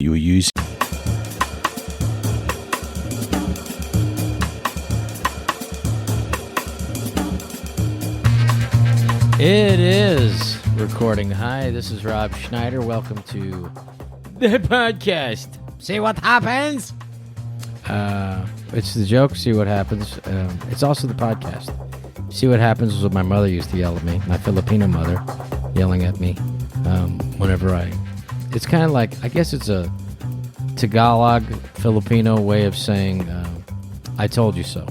you were using. It is recording. Hi, this is Rob Schneider. Welcome to the podcast. See what happens? It's the joke. See what happens. It's also the podcast. See what happens is what my mother used to yell at me. My Filipino mother yelling at me whenever It's kind of like, I guess it's a Tagalog Filipino way of saying, I told you so.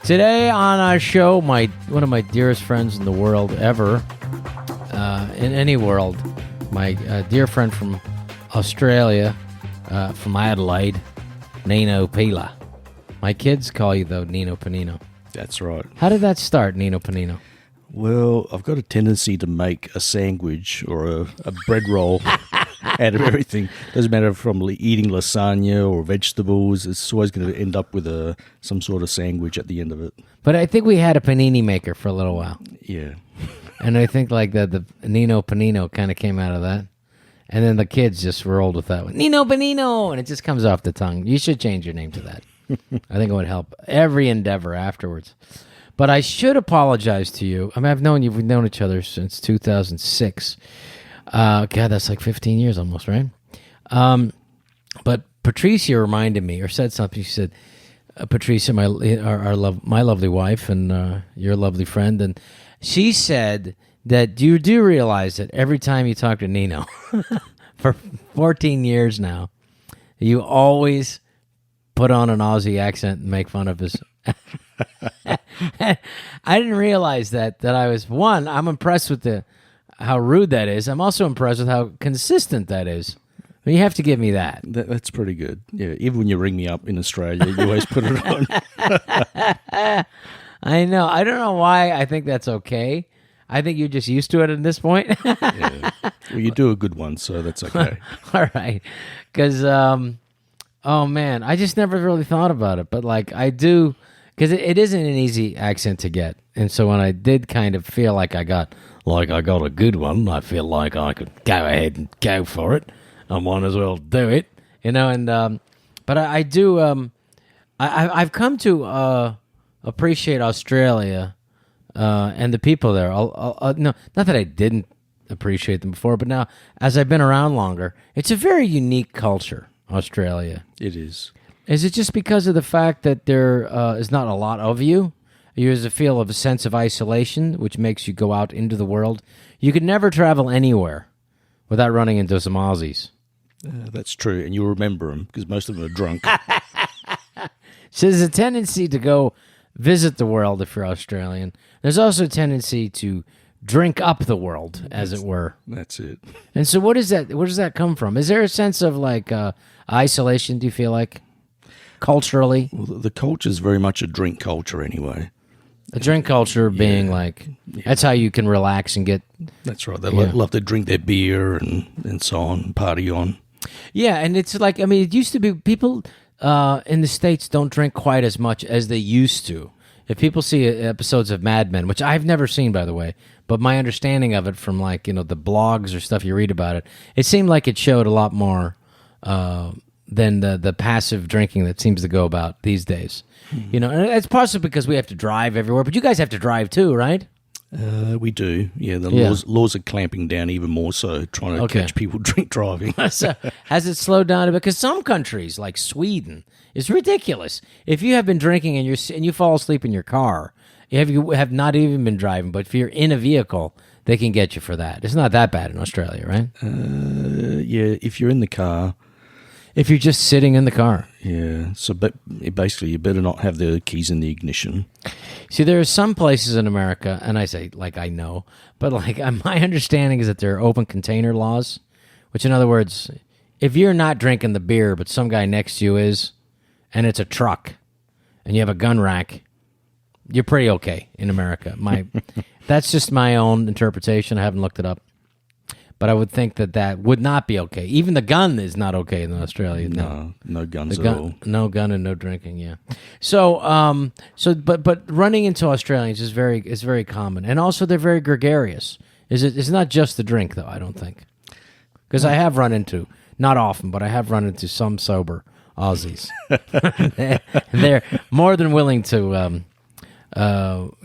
Today on our show, one of my dearest friends in the world ever, in any world, my dear friend from Australia, from Adelaide, Nino, Pilla. My kids call you, though, Nino Panino. That's right. How did that start, Nino Panino? Well, I've got a tendency to make a sandwich or a bread roll out of everything. Doesn't matter if I'm eating lasagna or vegetables. It's always going to end up with some sort of sandwich at the end of it. But I think we had a panini maker for a little while. Yeah. And I think like the Nino Panino kind of came out of that. And then the kids just rolled with that one. Nino Panino! And it just comes off the tongue. You should change your name to that. I think it would help every endeavor afterwards. But I should apologize to you. I mean, we've known each other since 2006. God, that's like 15 years almost, right? But Patricia reminded me, or said something. She said, Patricia, my lovely wife and your lovely friend, and she said that you do realize that every time you talk to Nino, for 14 years now, you always put on an Aussie accent and make fun of his... I didn't realize that I was, one, I'm impressed with how rude that is. I'm also impressed with how consistent that is. I mean, you have to give me that. That's pretty good. Yeah, even when you ring me up in Australia, you always put it on. I know. I don't know why I think that's okay. I think you're just used to it at this point. Yeah. Well, you do a good one, so that's okay. All right. Because, oh, man, I just never really thought about it. But, like, I do... Because it isn't an easy accent to get. And so when I did kind of feel like I got a good one, I feel like I could go ahead and go for it. I might as well do it. You know, and but I do, I've come to appreciate Australia and the people there. No, not that I didn't appreciate them before, but now as I've been around longer, it's a very unique culture, Australia. It is. Is it just because of the fact that there is not a lot of you? There's a feel of a sense of isolation, which makes you go out into the world. You could never travel anywhere without running into some Aussies. That's true, and you'll remember them because most of them are drunk. So there's a tendency to go visit the world if you're Australian. There's also a tendency to drink up the world, as it were. That's it. And so what is that? Where does that come from? Is there a sense of like isolation, do you feel like? Culturally? Well, the culture is very much a drink culture anyway. A drink culture being that's how you can relax and get... That's right. They love to drink their beer and so on, party on. Yeah, and it's like, I mean, it used to be people in the States don't drink quite as much as they used to. If people see episodes of Mad Men, which I've never seen, by the way, but my understanding of it from like, the blogs or stuff you read about it, it seemed like it showed a lot more... than the passive drinking that seems to go about these days. And it's possibly because we have to drive everywhere, but you guys have to drive too, right? We do. Yeah, the laws are clamping down even more so, trying to catch people drink driving. So, has it slowed down a bit? Because some countries, like Sweden, is ridiculous. If you have been drinking and you fall asleep in your car, you have not even been driving, but if you're in a vehicle, they can get you for that. It's not that bad in Australia, right? Yeah, if you're in the car... If you're just sitting in the car. Yeah, so basically you better not have the keys in the ignition. See, there are some places in America, and I say, like, I know, but like my understanding is that there are open container laws, which in other words, if you're not drinking the beer, but some guy next to you is, and it's a truck, and you have a gun rack, you're pretty okay in America. That's just my own interpretation. I haven't looked it up. But I would think that would not be okay. Even the gun is not okay in Australia. No guns at all. No gun and no drinking. Yeah. So but running into Australians is very common, and also they're very gregarious. It's not just the drink though. I don't think, because I have run into Not often, but I have run into some sober Aussies. They're more than willing to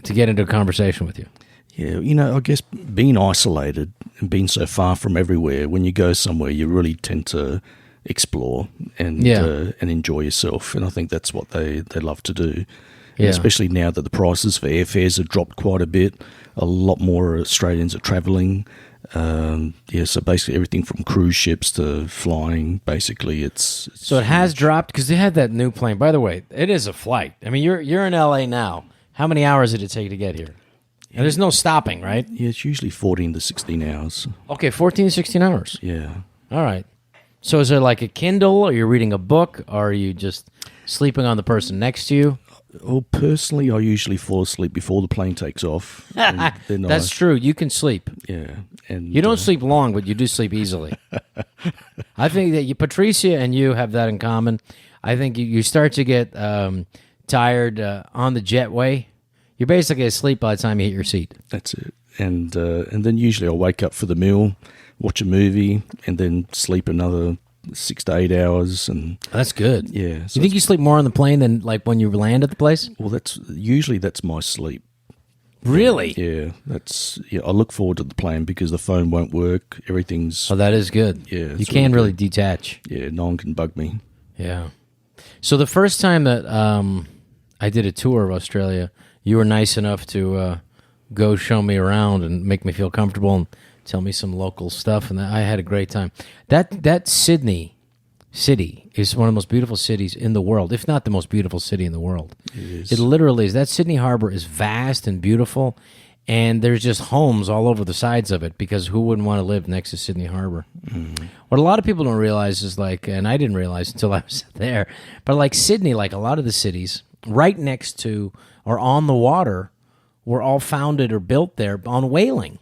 get into a conversation with you. Yeah, I guess being isolated and being so far from everywhere, when you go somewhere, you really tend to explore and enjoy yourself. And I think that's what they love to do. Yeah. Especially now that the prices for airfares have dropped quite a bit. A lot more Australians are travelling. So basically everything from cruise ships to flying, basically it's So it has dropped because they had that new plane. By the way, it is a flight. I mean, you're in LA now. How many hours did it take to get here? And there's no stopping, right? Yeah, it's usually 14 to 16 hours. Okay, 14 to 16 hours. Yeah. All right. So is there like a Kindle, or you're reading a book, or are you just sleeping on the person next to you? Well, personally, I usually fall asleep before the plane takes off. That's true. You can sleep. Yeah. And You don't sleep long, but you do sleep easily. I think that Patricia and you have that in common. I think you start to get tired on the jetway. You're basically asleep by the time you hit your seat. That's it. And then usually I'll wake up for the meal, watch a movie, and then sleep another 6 to 8 hours. And that's good. Yeah. So you think you sleep more on the plane than like when you land at the place? Well, that's my sleep. Really? Yeah. I look forward to the plane because the phone won't work. Everything's. Oh, that is good. Yeah. You can really detach. Yeah. No one can bug me. Yeah. So the first time that I did a tour of Australia, you were nice enough to go show me around and make me feel comfortable and tell me some local stuff, and I had a great time. That Sydney city is one of the most beautiful cities in the world, if not the most beautiful city in the world. It is. It literally is. That Sydney Harbor is vast and beautiful, and there's just homes all over the sides of it, because who wouldn't want to live next to Sydney Harbor? What a lot of people don't realize is, like, and I didn't realize until I was there, but like Sydney, like a lot of the cities right next to or on the water were all founded or built there on whaling.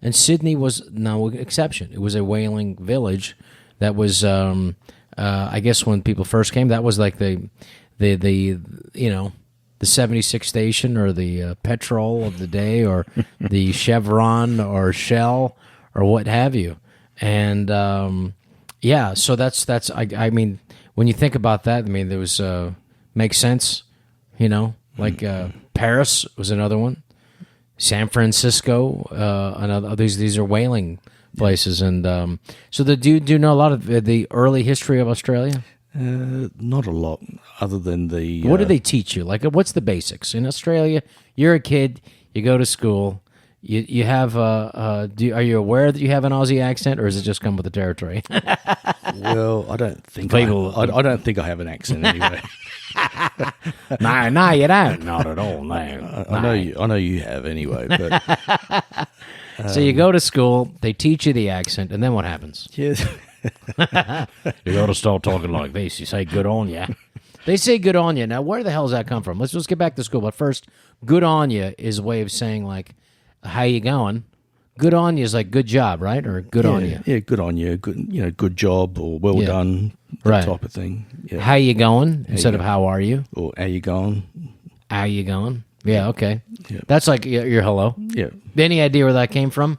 And Sydney was no exception. It was a whaling village that was, I guess when people first came, that was like the 76 station, or the petrol of the day, or the Chevron or Shell or what have you. And so that's I mean, when you think about that, I mean, there was makes sense, like Paris was another one. San Francisco, another. These are whaling places, and so do you know a lot of the early history of Australia? Not a lot, other than the. What do they teach you? Like, what's the basics in Australia? You're a kid. You go to school. You have are you aware that you have an Aussie accent, or does it just come with the territory? Well, I don't think I don't think I have an accent anyway. No, you don't. Not at all. No, I know you have anyway. But so you go to school, they teach you the accent, and then what happens? yeah, You got to start talking like this. You say "good on ya." They say "good on ya." Now, where the hell does that come from? Let's just get back to school. But first, "good on ya" is a way of saying, like, "How you going?" Good on you is like good job, right? Or good on you. Yeah, good on you. Good, good job, or well done, that right. type of thing. Yeah. How you going instead of how are you? Or how you going? How you going? Yeah, okay. Yeah. That's like your hello. Yeah. Any idea where that came from?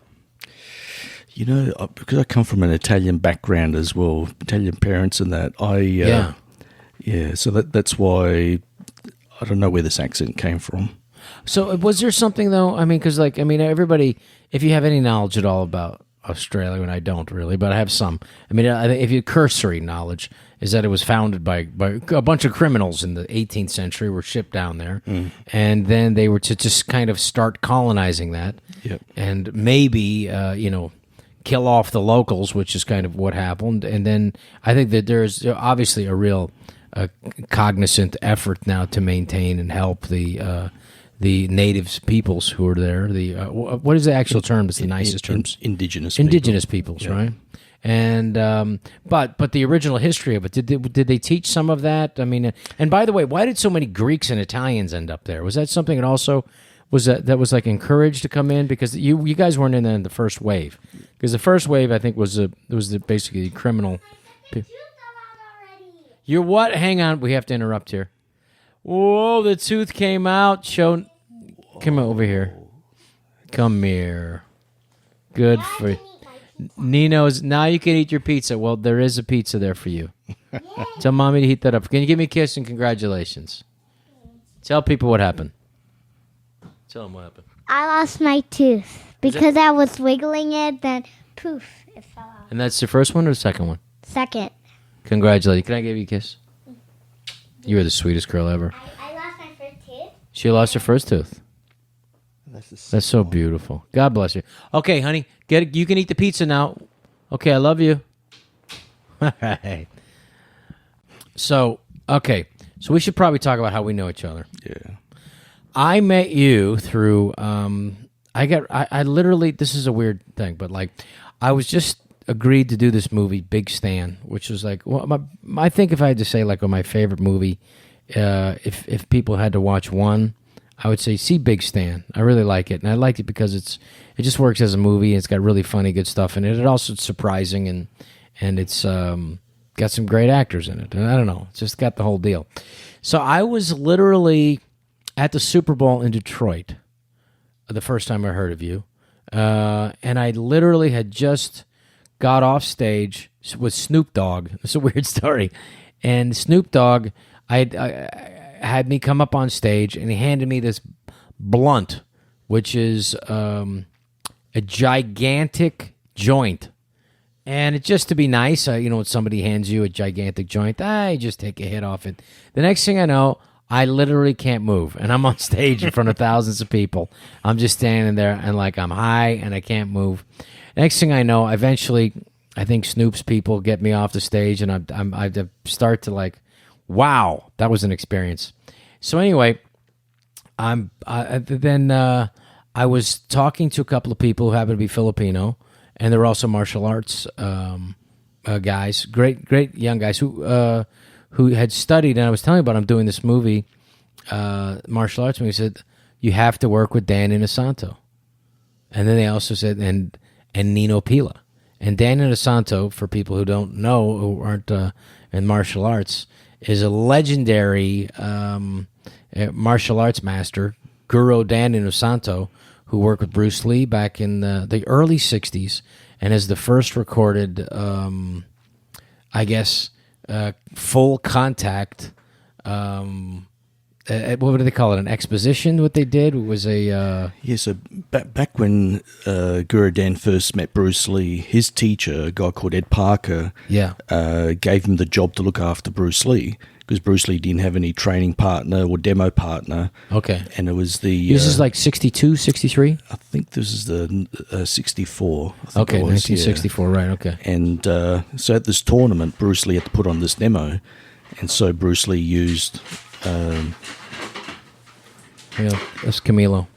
Because I come from an Italian background as well, Italian parents, and that so that's why I don't know where this accent came from. So was there something, though? I mean, because, everybody, if you have any knowledge at all about Australia, and I don't really, but I have some. I mean, if you cursory knowledge is that it was founded by a bunch of criminals in the 18th century, were shipped down there, and then they were to just kind of start colonizing that, and maybe, kill off the locals, which is kind of what happened. And then I think that there's obviously a real cognizant effort now to maintain and help the native peoples who are there. What is the actual term? It's the nicest terms. Indigenous peoples, right? And but the original history of it, did they teach some of that? I mean, and by the way, why did so many Greeks and Italians end up there? Was that something that also was like encouraged to come in? Because you guys weren't in the first wave. Because the first wave, I think, was basically criminal. You're what? Hang on, we have to interrupt here. Whoa, the tooth came out. Come over here. Come here. Good for you. Nino's, now you can eat your pizza. Well, there is a pizza there for you. Tell Mommy to heat that up. Can you give me a kiss and congratulations? Tell people what happened. Tell them what happened. I lost my tooth because I was wiggling it, then poof, it fell out. And that's the first one or the second one? Second. Congratulations. Can I give you a kiss? You were the sweetest girl ever. I lost my first tooth. She lost her first tooth. That's so beautiful. God bless you. Okay, honey, get it. You can eat the pizza now. Okay, I love you. All right. So we should probably talk about how we know each other. Yeah. I met you through. I literally. This is a weird thing, but like, I was just agreed to do this movie, Big Stan, which was like, well, I think if I had to say like my favorite movie, if people had to watch one, I would say see Big Stan. I really like it, and I like it because it just works as a movie. It's got really funny, good stuff in it. It also it's surprising and it's got some great actors in it. And I don't know, it's just got the whole deal. So I was literally at the Super Bowl in Detroit the first time I heard of you, and I literally had just got off stage with Snoop Dogg. It's a weird story, and Snoop Dogg, I had me come up on stage, and he handed me this blunt, which is a gigantic joint. And it just to be nice, when somebody hands you a gigantic joint, you just take a hit off it. The next thing I know, I literally can't move, and I'm on stage in front of thousands of people. I'm just standing there, and like I'm high, and I can't move. Next thing I know, eventually, I think Snoop's people get me off the stage, and I start to like, wow, that was an experience. So anyway, I was talking to a couple of people who happen to be Filipino, and they're also martial arts guys, great young guys who had studied. And I was telling about I'm doing this movie, martial arts, and he said you have to work with Dan Inosanto, and then they also said and Nino Pilla. And Dan Inosanto, for people who don't know, who aren't in martial arts, is a legendary martial arts master, Guru Dan Inosanto, who worked with Bruce Lee back in the early 60s and is the first recorded, full contact, what do they call it, an exposition, what they did was a... So back when Guru Dan first met Bruce Lee, his teacher, a guy called Ed Parker, gave him the job to look after Bruce Lee, because Bruce Lee didn't have any training partner or demo partner. Okay. And it was the... This is like 62, 63? I think this is the 64. I think okay, 1964, right, okay. And so at this tournament, Bruce Lee had to put on this demo, and so Bruce Lee used... that's Camilo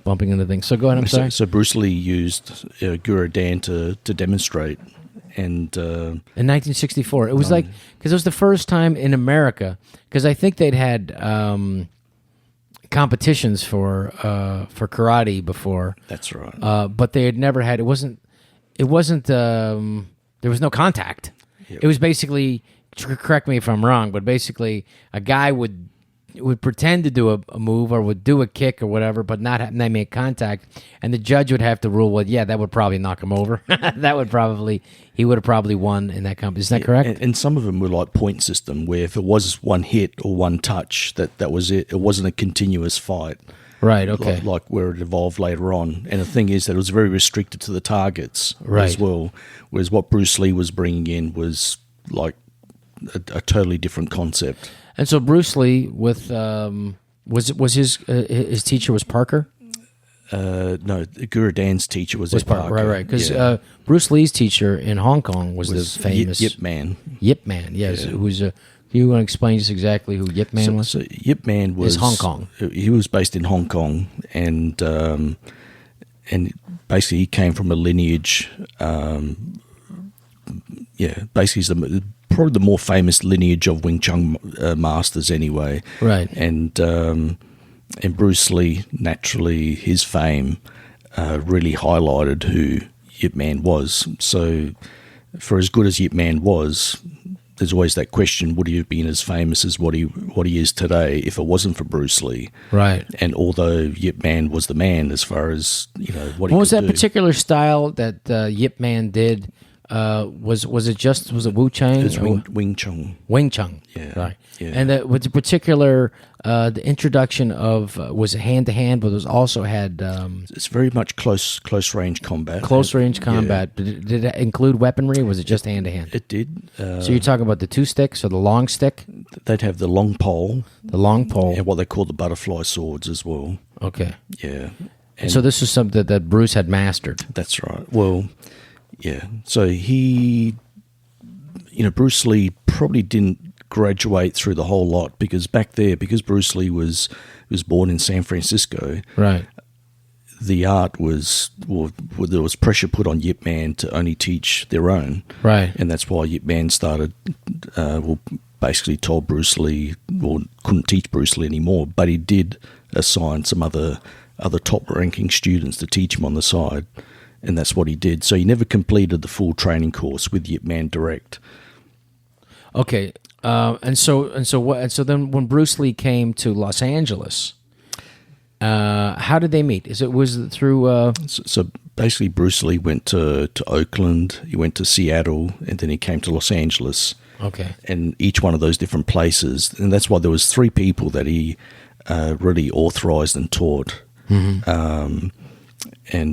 bumping into things. So go ahead, I'm sorry. So Bruce Lee used Guru Dan to demonstrate. And in 1964, it was like, because it was the first time in America, because I think they'd had competitions for karate before. That's right. But they had never had. It wasn't. There was no contact. Yep. It was basically. Correct me if I'm wrong, but basically a guy would pretend to do a move or would do a kick or whatever, but not they make contact, and the judge would have to rule. Well, yeah, that would probably knock him over. He would have probably won in that competition. Is that correct? And some of them were like point system, where if it was one hit or one touch, that was it. It wasn't a continuous fight. Right. Okay. Like where it evolved later on. And the thing is that it was very restricted to the targets as well. Whereas what Bruce Lee was bringing in was like a totally different concept. And so Bruce Lee was his teacher was Parker? No, Guru Dan's teacher was Parker. Right. Because Bruce Lee's teacher in Hong Kong was the famous Yip Man. Yip Man, yes. Who's do you want to explain just exactly who Yip Man was? So Yip Man was Hong Kong. He was based in Hong Kong, and basically he came from a lineage. Basically he's probably the more famous lineage of Wing Chun masters anyway. Right. And Bruce Lee, naturally, his fame really highlighted who Yip Man was. So for as good as Yip Man was, there's always that question: would he have been as famous as what he is today if it wasn't for Bruce Lee? Right. And although Yip Man was the man as far as what he was could that do. particular style that Yip Man did? Was it Wu Chang? It's Wing Chun. Wing Chun. Yeah, Right. yeah. And with the particular the introduction of was hand to hand, but it was also had It's very much close range combat. close range combat. Did it include weaponry? Or was it just hand to hand? It did. So you're talking about the two sticks or the long stick, They'd have the long pole the long pole. and what they call the butterfly swords as well. Okay. Yeah. So this was something that Bruce had mastered. That's right. Well, yeah. So Bruce Lee probably didn't graduate through the whole lot because back there, because Bruce Lee was born in San Francisco, Right. the art was, there was pressure put on Yip Man to only teach their own. Right. And that's why Yip Man started, basically told Bruce Lee, couldn't teach Bruce Lee anymore, but he did assign some other top-ranking students to teach him on the side, and that's what he did. So he never completed the full training course with Yip Man direct. Okay. And so then when Bruce Lee came to Los Angeles, how did they meet? Was it through? So basically, Bruce Lee went to Oakland, he went to Seattle, and then he came to Los Angeles. Okay. And each one of those different places, and that's why there was 3 people that he really authorized and taught, and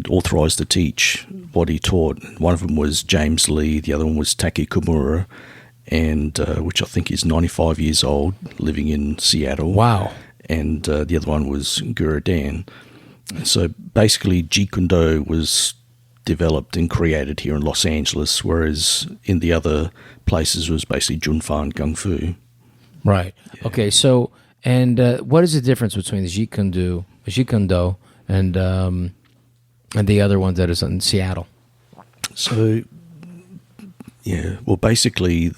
authorized to teach what he taught. One of them was James Lee, the other one was Taki Kimura, and which I think is 95 years old, living in Seattle. Wow. And the other one was Carradine. So basically, Jeet Kune Do was developed and created here in Los Angeles, whereas in the other places was basically Junfan Kung Fu. Right. Yeah. Okay. So, and what is the difference between the Jeet Kune Do, and the other ones that is in Seattle? So, yeah. Well, basically,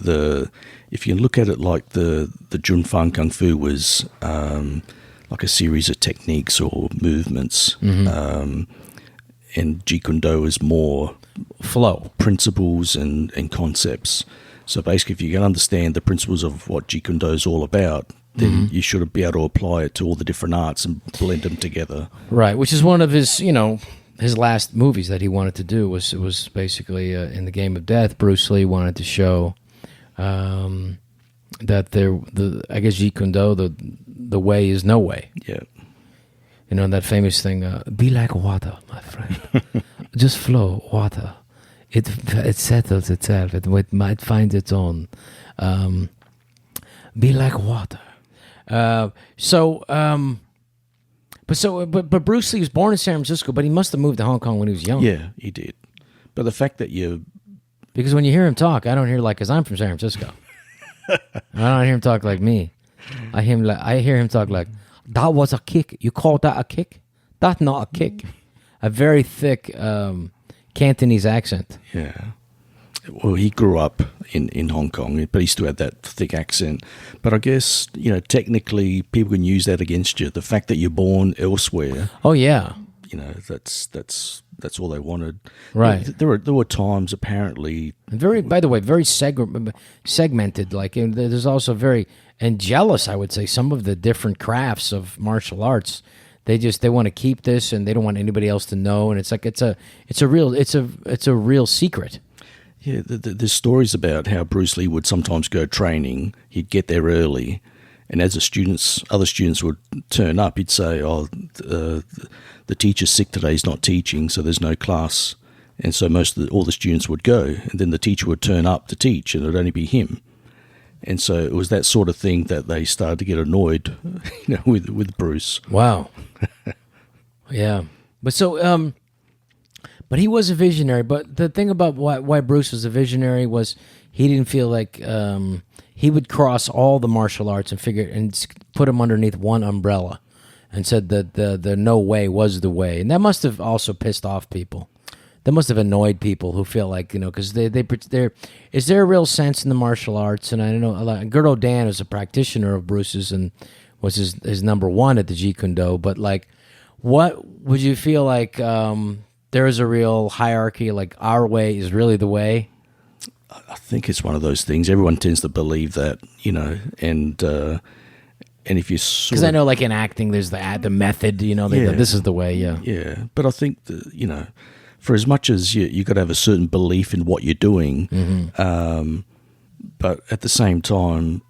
if you look at it like the Junfan Kung Fu was like a series of techniques or movements, and Jeet Kune Do is more flow principles and concepts. So basically, if you can understand the principles of what Jeet Kune Do is all about, then you should be able to apply it to all the different arts and blend them together. Right, which is one of his, his last movies that he wanted to do was basically in the Game of Death. Bruce Lee wanted to show that I guess Jeet Kune Do, the way is no way. Yeah. That famous thing, be like water, my friend. Just flow, water. It settles itself. It might find its own. Be like water. But Bruce Lee was born in San Francisco, but he must have moved to Hong Kong when he was young. Yeah, he did. But the fact that because when you hear him talk, I don't hear because I'm from San Francisco. I don't hear him talk like me. I hear him talk like, that was a kick. You call that a kick? That's not a kick. A very thick Cantonese accent. Yeah. Well, he grew up in Hong Kong, but he still had that thick accent. But I guess, technically people can use that against you. The fact that you're born elsewhere. Oh, yeah. That's all they wanted. Right. There were times apparently. By the way, very segmented. Like there's also and jealous, I would say, some of the different crafts of martial arts. They want to keep this, and they don't want anybody else to know. And it's like it's a real secret. Yeah, there's stories about how Bruce Lee would sometimes go training. He'd get there early, and as other students would turn up, he'd say, "Oh, the teacher's sick today. He's not teaching, so there's no class." And so all the students would go, and then the teacher would turn up to teach, and it would only be him. And so it was that sort of thing that they started to get annoyed, with Bruce. Wow. Yeah, but he was a visionary. But the thing about why Bruce was a visionary was he didn't feel like he would cross all the martial arts and put them underneath one umbrella, and said that the no way was the way, and that must have also pissed off people. That must have annoyed people who feel like, because they're. Is there a real sense in the martial arts? And I know Gerdo Dan is a practitioner of Bruce's and was his number one at the Jeet Kune Do. But what would you feel like? There is a real hierarchy. Like our way is really the way. I think it's one of those things. Everyone tends to believe that, and if you because I know, like in acting, there's the method. This is the way. Yeah. Yeah, but I think that, for as much as you got to have a certain belief in what you're doing, but at the same time,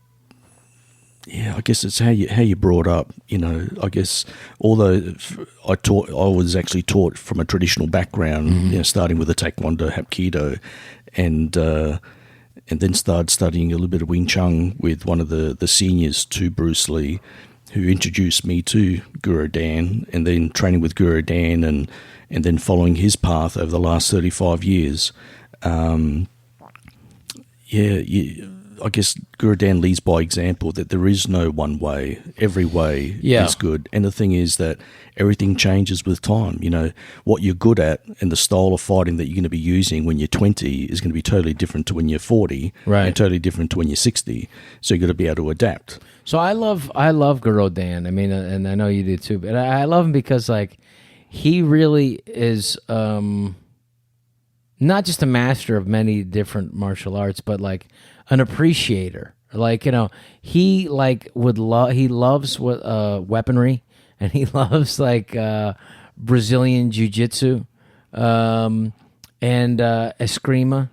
yeah, I guess it's how you brought up. I guess although I was actually taught from a traditional background, starting with the Taekwondo, Hapkido, and then started studying a little bit of Wing Chun with one of the seniors to Bruce Lee, who introduced me to Guru Dan, and then training with Guru Dan, and then following his path over the last 35 years. I guess Guru Dan leads by example, that there is no one way. Every way is good. And the thing is that everything changes with time. What you're good at and the style of fighting that you're going to be using when you're 20 is going to be totally different to when you're 40, right, and totally different to when you're 60. So you've got to be able to adapt. So I love Guru Dan. I mean, and I know you do too, but I love him because, like, he really is not just a master of many different martial arts, but like an appreciator. Like, he loves weaponry, and he loves like Brazilian jiu-jitsu and eskrima.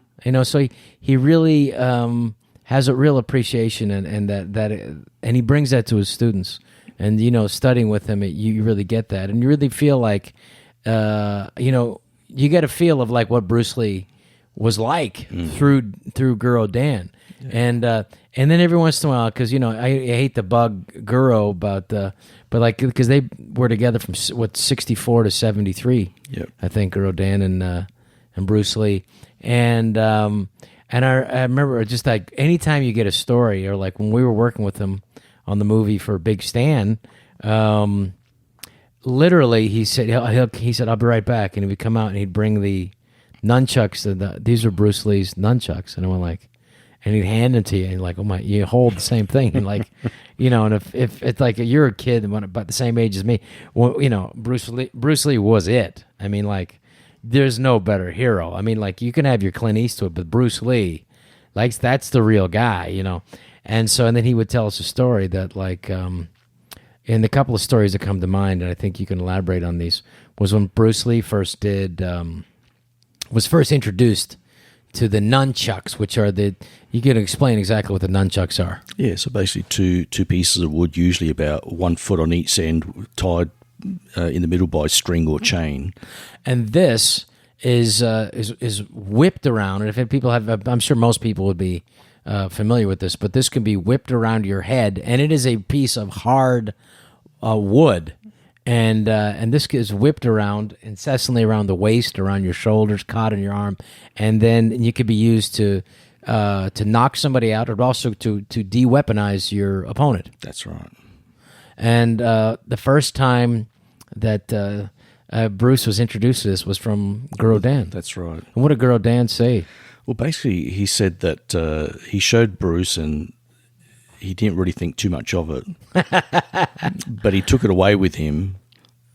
So he really has a real appreciation, and he brings that to his students. And studying with him, you really get that, and you really feel like you get a feel of like what Bruce Lee was like through Guru Dan. Yeah. And then every once in a while, because I hate to bug Guru about but like, because they were together from 64 to 73. Yep. I think Guru Dan and Bruce Lee, and I remember just like anytime you get a story, or like when we were working with him on the movie for Big Stan, literally he said I'll be right back, and he would come out and he'd bring the nunchucks. These are Bruce Lee's nunchucks, and I went like, and he'd hand them to you, and like, oh my, you hold the same thing, and like, and if it's like you're a kid about the same age as me, well, Bruce Lee was it. I mean, like, there's no better hero. I mean, like, you can have your Clint Eastwood, but Bruce Lee, like, that's the real guy, And so, and then he would tell us a story that, like, and the couple of stories that come to mind, and I think you can elaborate on these, was when Bruce Lee was first introduced to the nunchucks, which are you can explain exactly what the nunchucks are. Yeah, so basically two pieces of wood, usually about 1 foot on each end, tied in the middle by string or chain. And this is whipped around, and if people I'm sure most people would be familiar with this, but this can be whipped around your head, and it is a piece of hard wood, and this is whipped around incessantly around the waist, around your shoulders, caught in your arm, and then you could be used to knock somebody out, or also to de-weaponize your opponent. That's right. And the first time that Bruce was introduced to this was from Guru Dan. That's right. And what did Guru Dan say? Well, basically, he said that he showed Bruce, and he didn't really think too much of it. But he took it away with him,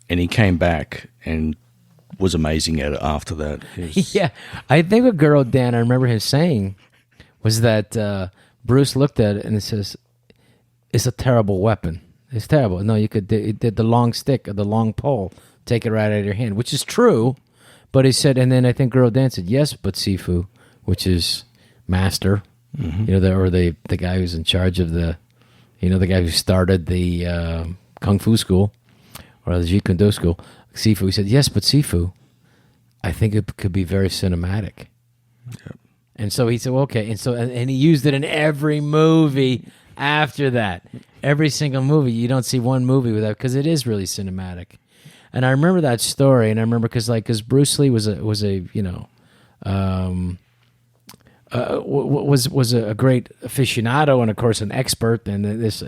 and he came back and was amazing at it after that. Yeah, I think what Guru Dan, I remember him saying, was that Bruce looked at it and it says, "It's a terrible weapon. It's terrible. No, you could did the long stick or the long pole, take it right out of your hand," which is true. But he said, and then I think Guru Dan said, "Yes, but Sifu," which is master, the guy who's in charge of the guy who started the Kung Fu school or the Jeet Kune Do school, Sifu. He said, "Yes, but Sifu, I think it could be very cinematic." Yep. And so he said, well, "Okay," and he used it in every movie after that. Every single movie, you don't see one movie without, because it is really cinematic. And I remember that story, and I remember because Bruce Lee was a great aficionado, and of course an expert, and this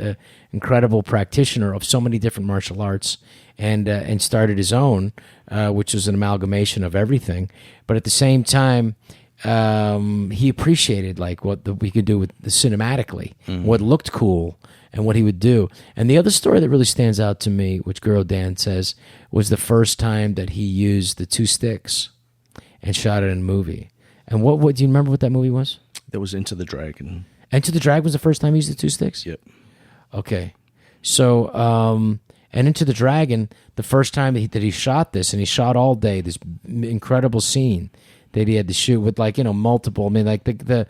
incredible practitioner of so many different martial arts, and started his own, which was an amalgamation of everything. But at the same time, he appreciated like what we could do with the cinematically, what looked cool, and what he would do. And the other story that really stands out to me, which Guru Dan says, was the first time that he used the two sticks and shot it in a movie. And what do you remember what that movie was? That was Into the Dragon. Enter the Dragon was the first time he used the two sticks? Yep. Okay. So, and Into the Dragon, the first time that he shot this, and he shot all day, this incredible scene that he had to shoot with, like, multiple. I mean, like, the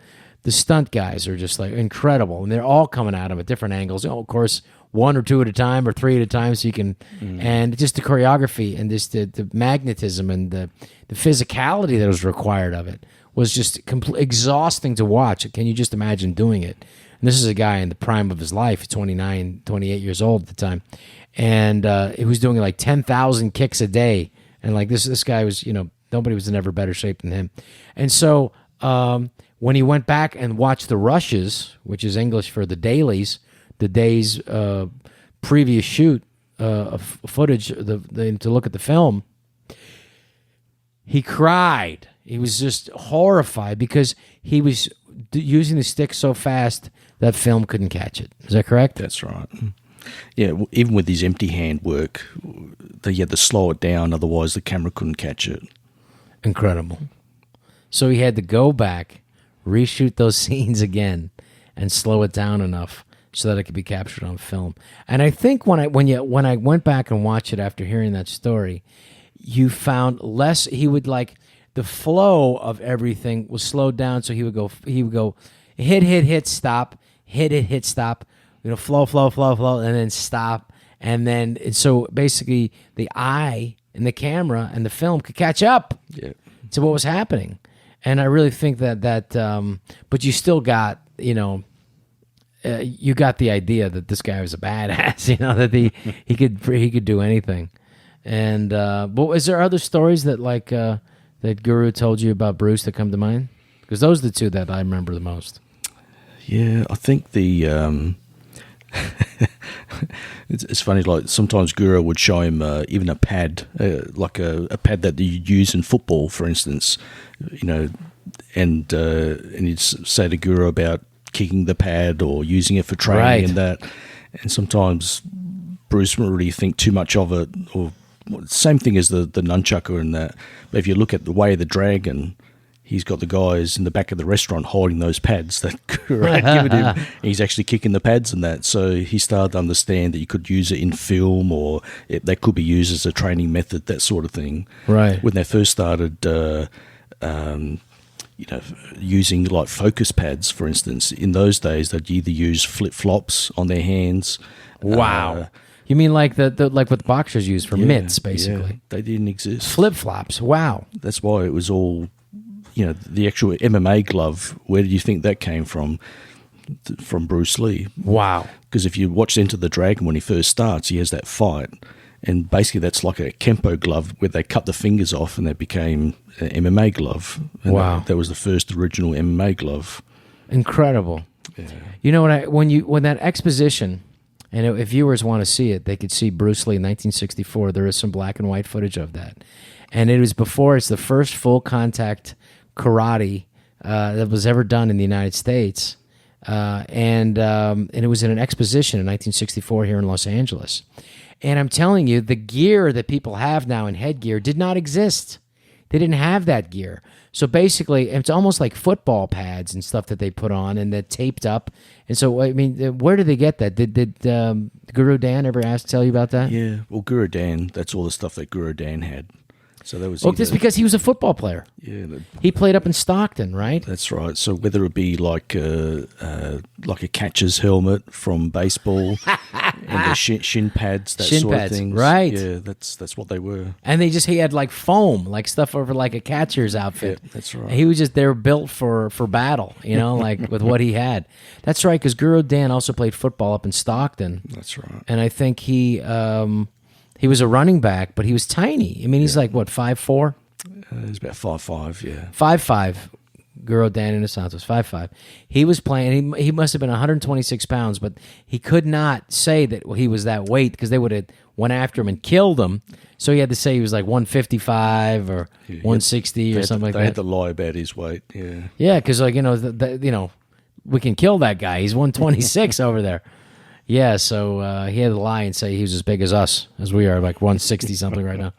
stunt guys are just, like, incredible. And they're all coming at him at different angles. Of course, one or two at a time or three at a time, so you can, and just the choreography and just the magnetism and the physicality that was required of it was just exhausting to watch. Can you just imagine doing it? And this is a guy in the prime of his life, 29, 28 years old at the time. And he was doing like 10,000 kicks a day. And like this guy was, nobody was in ever better shape than him. And so when he went back and watched the rushes, which is English for the dailies, the day's previous shoot of footage to look at the film, he cried. He was just horrified because he was using the stick so fast that film couldn't catch it. Is that correct? That's right. Yeah, even with his empty hand work, they had to slow it down, otherwise the camera couldn't catch it. Incredible. So he had to go back, reshoot those scenes again, and slow it down enough so that it could be captured on film. And I think when I went back and watched it after hearing that story, you found less. He would like the flow of everything was slowed down. So he would go hit, stop, hit, stop. Flow, and then stop, and then so basically the eye and the camera and the film could catch up to what was happening. And I really think that but you still got you got the idea that this guy was a badass, that he could do anything. And but is there other stories that that Guru told you about Bruce that come to mind? Because those are the two that I remember the most. Yeah, I think the it's funny. Like sometimes Guru would show him even a pad, like a pad that you use in football, for instance, and he'd say to Guru about kicking the pad or using it for training and that. And sometimes Bruce wouldn't really think too much of it, or same thing as the nunchucker and that. But if you look at the Way of the Dragon, he's got the guys in the back of the restaurant holding those pads that Guru had given him. And he's actually kicking the pads and that. So he started to understand that you could use it in film, or that could be used as a training method, that sort of thing. Right. When they first started, using like focus pads, for instance, in those days, they'd either use flip-flops on their hands. Wow. You mean like the like what the boxers use for mitts, basically? Yeah, they didn't exist. Flip-flops. Wow. That's why it was all... the actual MMA glove, where do you think that came from? From Bruce Lee. Wow. Because if you watch Enter the Dragon, when he first starts, he has that fight. And basically that's like a Kempo glove where they cut the fingers off and that became an MMA glove. And wow. That was the first original MMA glove. Incredible. Yeah. You know what? When that exposition, and if viewers want to see it, they could see Bruce Lee in 1964. There is some black and white footage of that. And it was before it's the first full contact karate that was ever done in the United States, and it was in an exposition in 1964 here in Los Angeles. And I'm telling you, the gear that people have now in headgear did not exist. They didn't have that gear. So basically, it's almost like football pads and stuff that they put on and that taped up. And so, I mean, where did they get that? Did Guru Dan ever tell you about that? Yeah, well, Guru Dan, that's all the stuff that Guru Dan had. So that was just because he was a football player. Yeah, he played up in Stockton, right? That's right. So whether it be like a catcher's helmet from baseball and the shin pads, that shin sort pads, of thing, right? Yeah, that's what they were. And he had like foam, like stuff over like a catcher's outfit. Yeah, that's right. He was they were built for battle, like with what he had. That's right, because Guru Dan also played football up in Stockton. That's right. And I think he was a running back, but he was tiny. I mean, he's like, what, 5'4"? He's about 5'5", yeah. 5'5", Guru Dan Inosanto was 5'5". He was playing, he must have been 126 pounds, but he could not say that he was that weight because they would have went after him and killed him. So he had to say he was like 155 or 160 or something like that. They had to lie about his weight, yeah. Yeah, because we can kill that guy. He's 126 over there. Yeah, so he had to lie and say he was as big as us, as we are, like 160 something right now.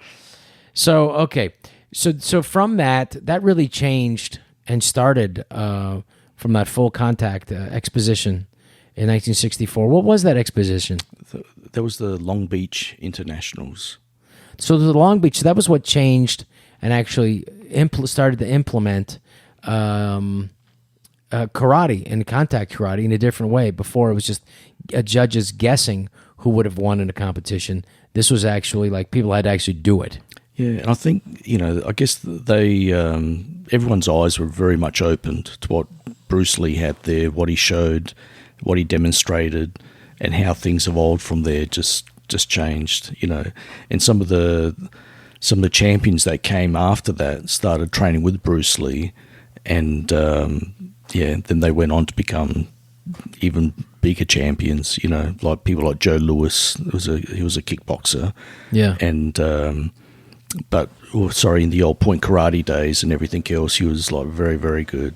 So, okay. So from that really changed and started from that full contact exposition in 1964. What was that exposition? That was the Long Beach Internationals. So the Long Beach, that was what changed and actually started to implement karate and contact karate in a different way. Before it was just judges guessing who would have won in a competition. This was actually like people had to actually do it. Yeah, and I think, I guess they everyone's eyes were very much opened to what Bruce Lee had there, what he showed, what he demonstrated, and how things evolved from there just changed, And some of the champions that came after that started training with Bruce Lee, and then they went on to become even bigger champions, like people like Joe Louis. He was a kickboxer. Yeah. And in the old point karate days and everything else, he was like very, very good.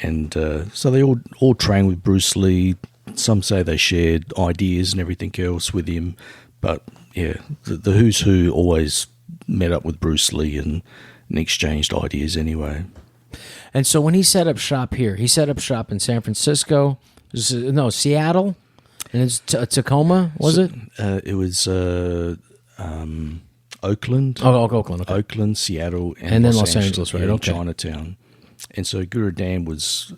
And so they all trained with Bruce Lee. Some say they shared ideas and everything else with him, but yeah, the who's who always met up with Bruce Lee and exchanged ideas anyway. And so when he set up shop here, he set up shop in San Francisco, Seattle, and it's Tacoma, was it? It was Oakland. Oh, Oakland. Okay. Oakland, Seattle, and then Los Angeles, right? Yeah, okay. Chinatown. And so Guru Dan was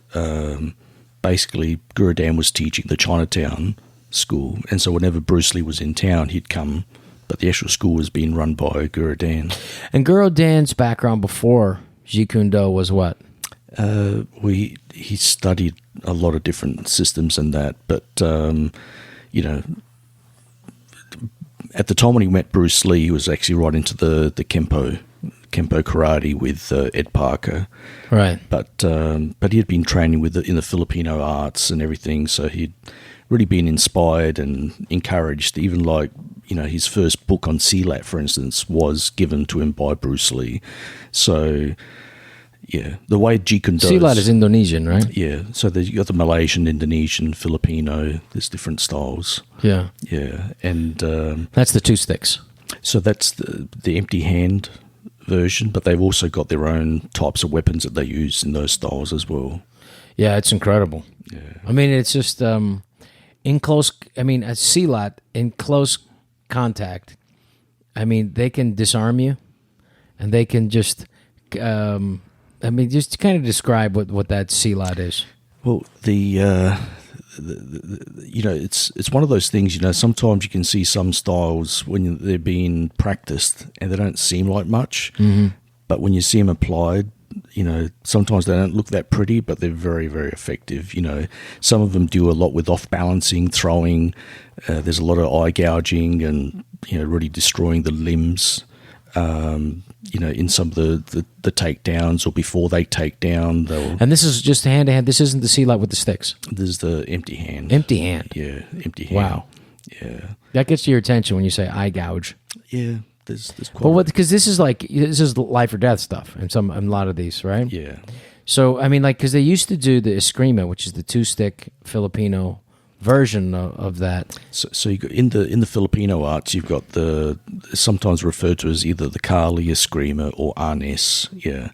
Guru Dan was teaching the Chinatown school, and so whenever Bruce Lee was in town, he'd come. But the actual school was being run by Guru Dan. And Guru Dan's background before Jeet Kune Do was what? He studied a lot of different systems and that, but at the time when he met Bruce Lee, he was actually right into the Kempo karate with Ed Parker, right? But he had been training in the Filipino arts and everything, so he'd really been inspired and encouraged. Even like his first book on Silat, for instance, was given to him by Bruce Lee. So yeah, the way Jeet Kune Do Silat is Indonesian, right? Yeah, so you got the Malaysian, Indonesian, Filipino. There's different styles. Yeah, and that's the two sticks. So that's the empty hand version, but they've also got their own types of weapons that they use in those styles as well. Yeah, it's incredible. Yeah, I mean, it's just in close. I mean, a Silat in close contact. I mean, they can disarm you, and they can just. Just kind of describe what that Silat is. Well, it's one of those things. Sometimes you can see some styles when they're being practiced and they don't seem like much, but when you see them applied, sometimes they don't look that pretty, but they're very, very effective. Some of them do a lot with off balancing, throwing. There's a lot of eye gouging and really destroying the limbs. In some of the takedowns or before they take down. And this is just hand to hand. This isn't the Silat with the sticks. This is the empty hand. Empty hand. Yeah, empty hand. Wow. Yeah. That gets your attention when you say eye gouge. Yeah. There's quite. Well, because this is life or death stuff in a lot of these, right? Yeah. So I mean, because they used to do the eskrima, which is the 2-stick Filipino version of that. So you got in the Filipino arts, you've got sometimes referred to as either the Kali, Eskrima, or Arnes. Yeah,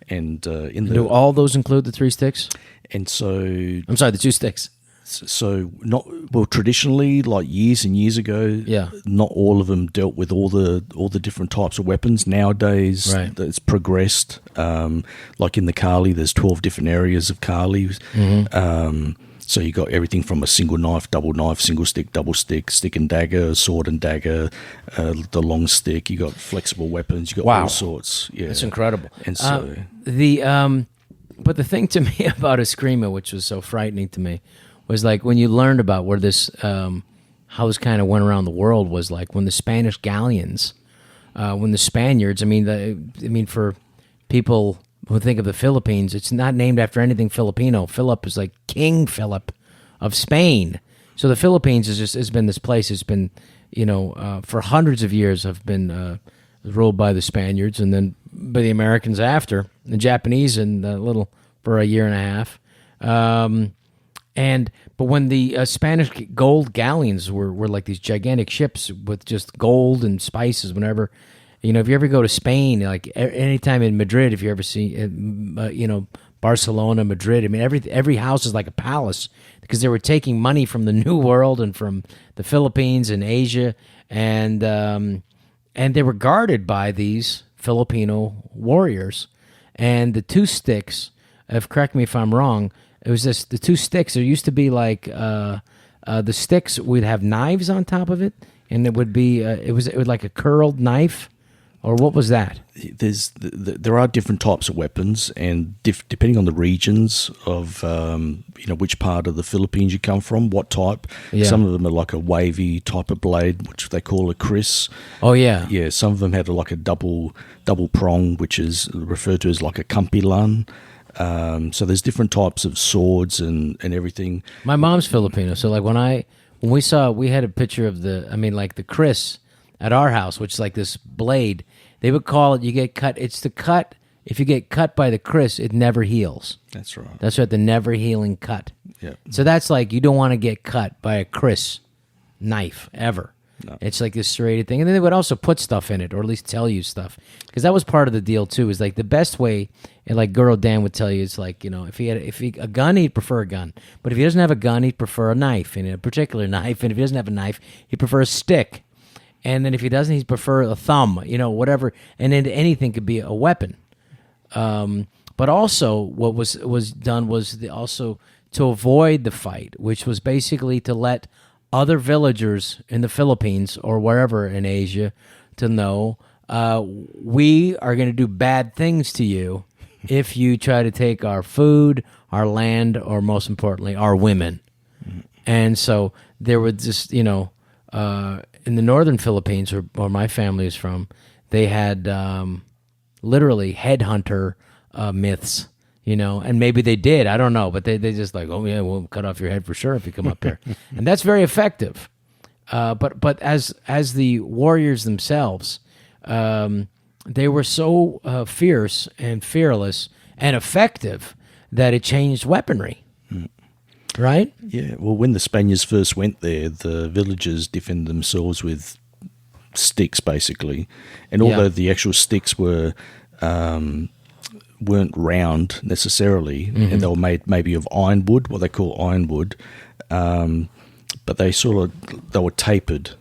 and do all those include the 3 sticks? And so I'm sorry, the 2 sticks. So traditionally, like years and years ago, not all of them dealt with all the different types of weapons. Nowadays, right. It's progressed. Like in the Kali, there's 12 different areas of Kali. So you got everything from a single knife, double knife, single stick, double stick, stick and dagger, sword and dagger, the long stick. You got flexible weapons. You got all sorts. Yeah, that's incredible. And so but the thing to me about Eskrima, which was so frightening to me, was like when you learned about where this how this kind of went around the world was like when the Spanish galleons, when the Spaniards. For people who think of the Philippines, it's not named after anything Filipino. Philip is like King Philip of Spain. So the Philippines has been this place. It's been, for hundreds of years have been ruled by the Spaniards and then by the Americans after, the Japanese and for a year and a half. But when the Spanish gold galleons were like these gigantic ships with just gold and spices, whenever. If you ever go to Spain, like anytime in Madrid, if you ever see, Barcelona, Madrid. I mean, every house is like a palace because they were taking money from the New World and from the Philippines and Asia, and they were guarded by these Filipino warriors. And the two sticks, correct me if I'm wrong, it was the two sticks. There used to be like the sticks would have knives on top of it, and it would be it was like a curled knife, or what was that? There are different types of weapons, and depending on the regions of which part of the Philippines you come from, what type. Yeah. Some of them are like a wavy type of blade, which they call a kris. Oh yeah, Yeah. Some of them had like a double prong, which is referred to as like a kampilan. So there's different types of swords and everything. my mom's Filipino, so like when we had a picture of the kris at our house, which is like this blade. They would call it, you get cut. It's the cut. If you get cut by the kris, it never heals. That's right. That's right, the never healing cut. Yeah. So that's like, you don't want to get cut by a kris knife ever. No. It's like this serrated thing. And then they would also put stuff in it, or at least tell you stuff. Because that was part of the deal too, is like the best way, and like Girl Dan would tell you, it's like, if he a gun, he'd prefer a gun. But if he doesn't have a gun, he'd prefer a knife, and a particular knife. And if he doesn't have a knife, he'd prefer a stick. And then if he doesn't, he'd prefer a thumb, whatever. And then anything could be a weapon. But also what was done was also to avoid the fight, which was basically to let other villagers in the Philippines or wherever in Asia to know, we are going to do bad things to you if you try to take our food, our land, or most importantly, our women. And so there were just, in the northern Philippines, where my family is from, they had literally headhunter myths, and maybe they did, I don't know, but they just like, oh yeah, we'll cut off your head for sure if you come up here, and that's very effective. But as the warriors themselves, they were so fierce and fearless and effective that it changed weaponry. Right? Yeah, well, when the Spaniards first went there, the villagers defended themselves with sticks, basically. And although the actual sticks weren't round necessarily, and they were made maybe of ironwood, what they call ironwood, but they were tapered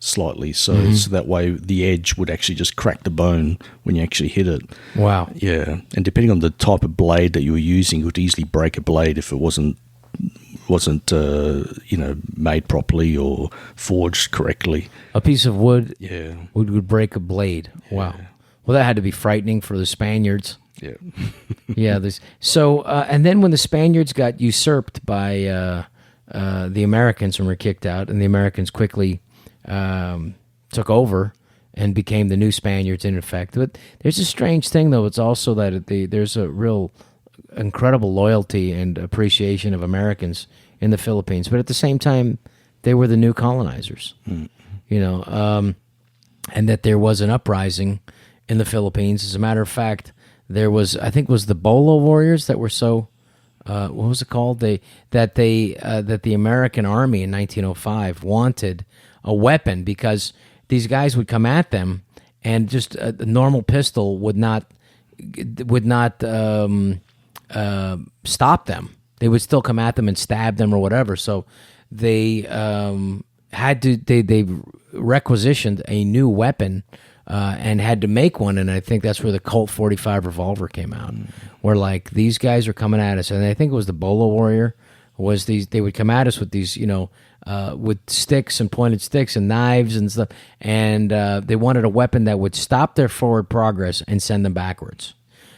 slightly, so that way the edge would actually just crack the bone when you actually hit it. Wow. Yeah, and depending on the type of blade that you were using, you would easily break a blade if it wasn't made properly or forged correctly. A piece of wood Yeah. would break a blade. Wow. Well, that had to be frightening for the Spaniards. Yeah. Yeah. And then when the Spaniards got usurped by the Americans and were kicked out, and the Americans quickly took over and became the new Spaniards in effect. But there's a strange thing, though. It's also that there's a real incredible loyalty and appreciation of Americans in the Philippines, but at the same time, they were the new colonizers, and that there was an uprising in the Philippines. As a matter of fact, there was, I think, was the Bolo warriors that were so, what was it called? That the American army in 1905 wanted a weapon because these guys would come at them, and just a normal pistol would not stop them. They would still come at them and stab them or whatever. So they they requisitioned a new weapon and had to make one. And I think that's where the Colt 45 revolver came out, where like these guys are coming at us. And I think it was the Bolo warrior. They would come at us with these, with sticks and pointed sticks and knives and stuff. And they wanted a weapon that would stop their forward progress and send them backwards.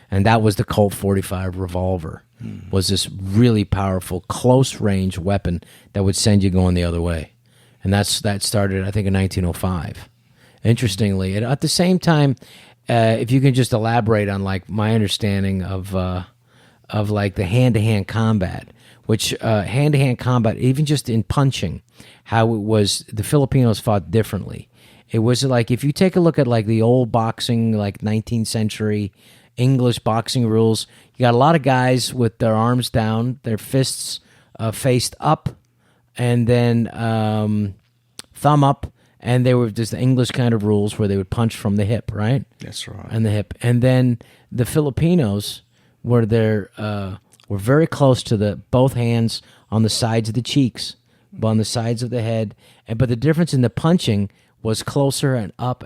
And that was the Colt 45 revolver, was this really powerful, close-range weapon that would send you going the other way. And that started, I think, in 1905. Interestingly, and at the same time, if you can just elaborate on, like, my understanding of like, the hand-to-hand combat, which hand-to-hand combat, even just in punching, how it was the Filipinos fought differently. It was like, if you take a look at, like, the old boxing, like, 19th century English boxing rules, you got a lot of guys with their arms down, their fists faced up, and then thumb up, and they were just the English kind of rules where they would punch from the hip, right? That's right. And the hip. And then the Filipinos where they're were very close to the both hands on the sides of the cheeks, on the sides of the head, but the difference in the punching was closer and up,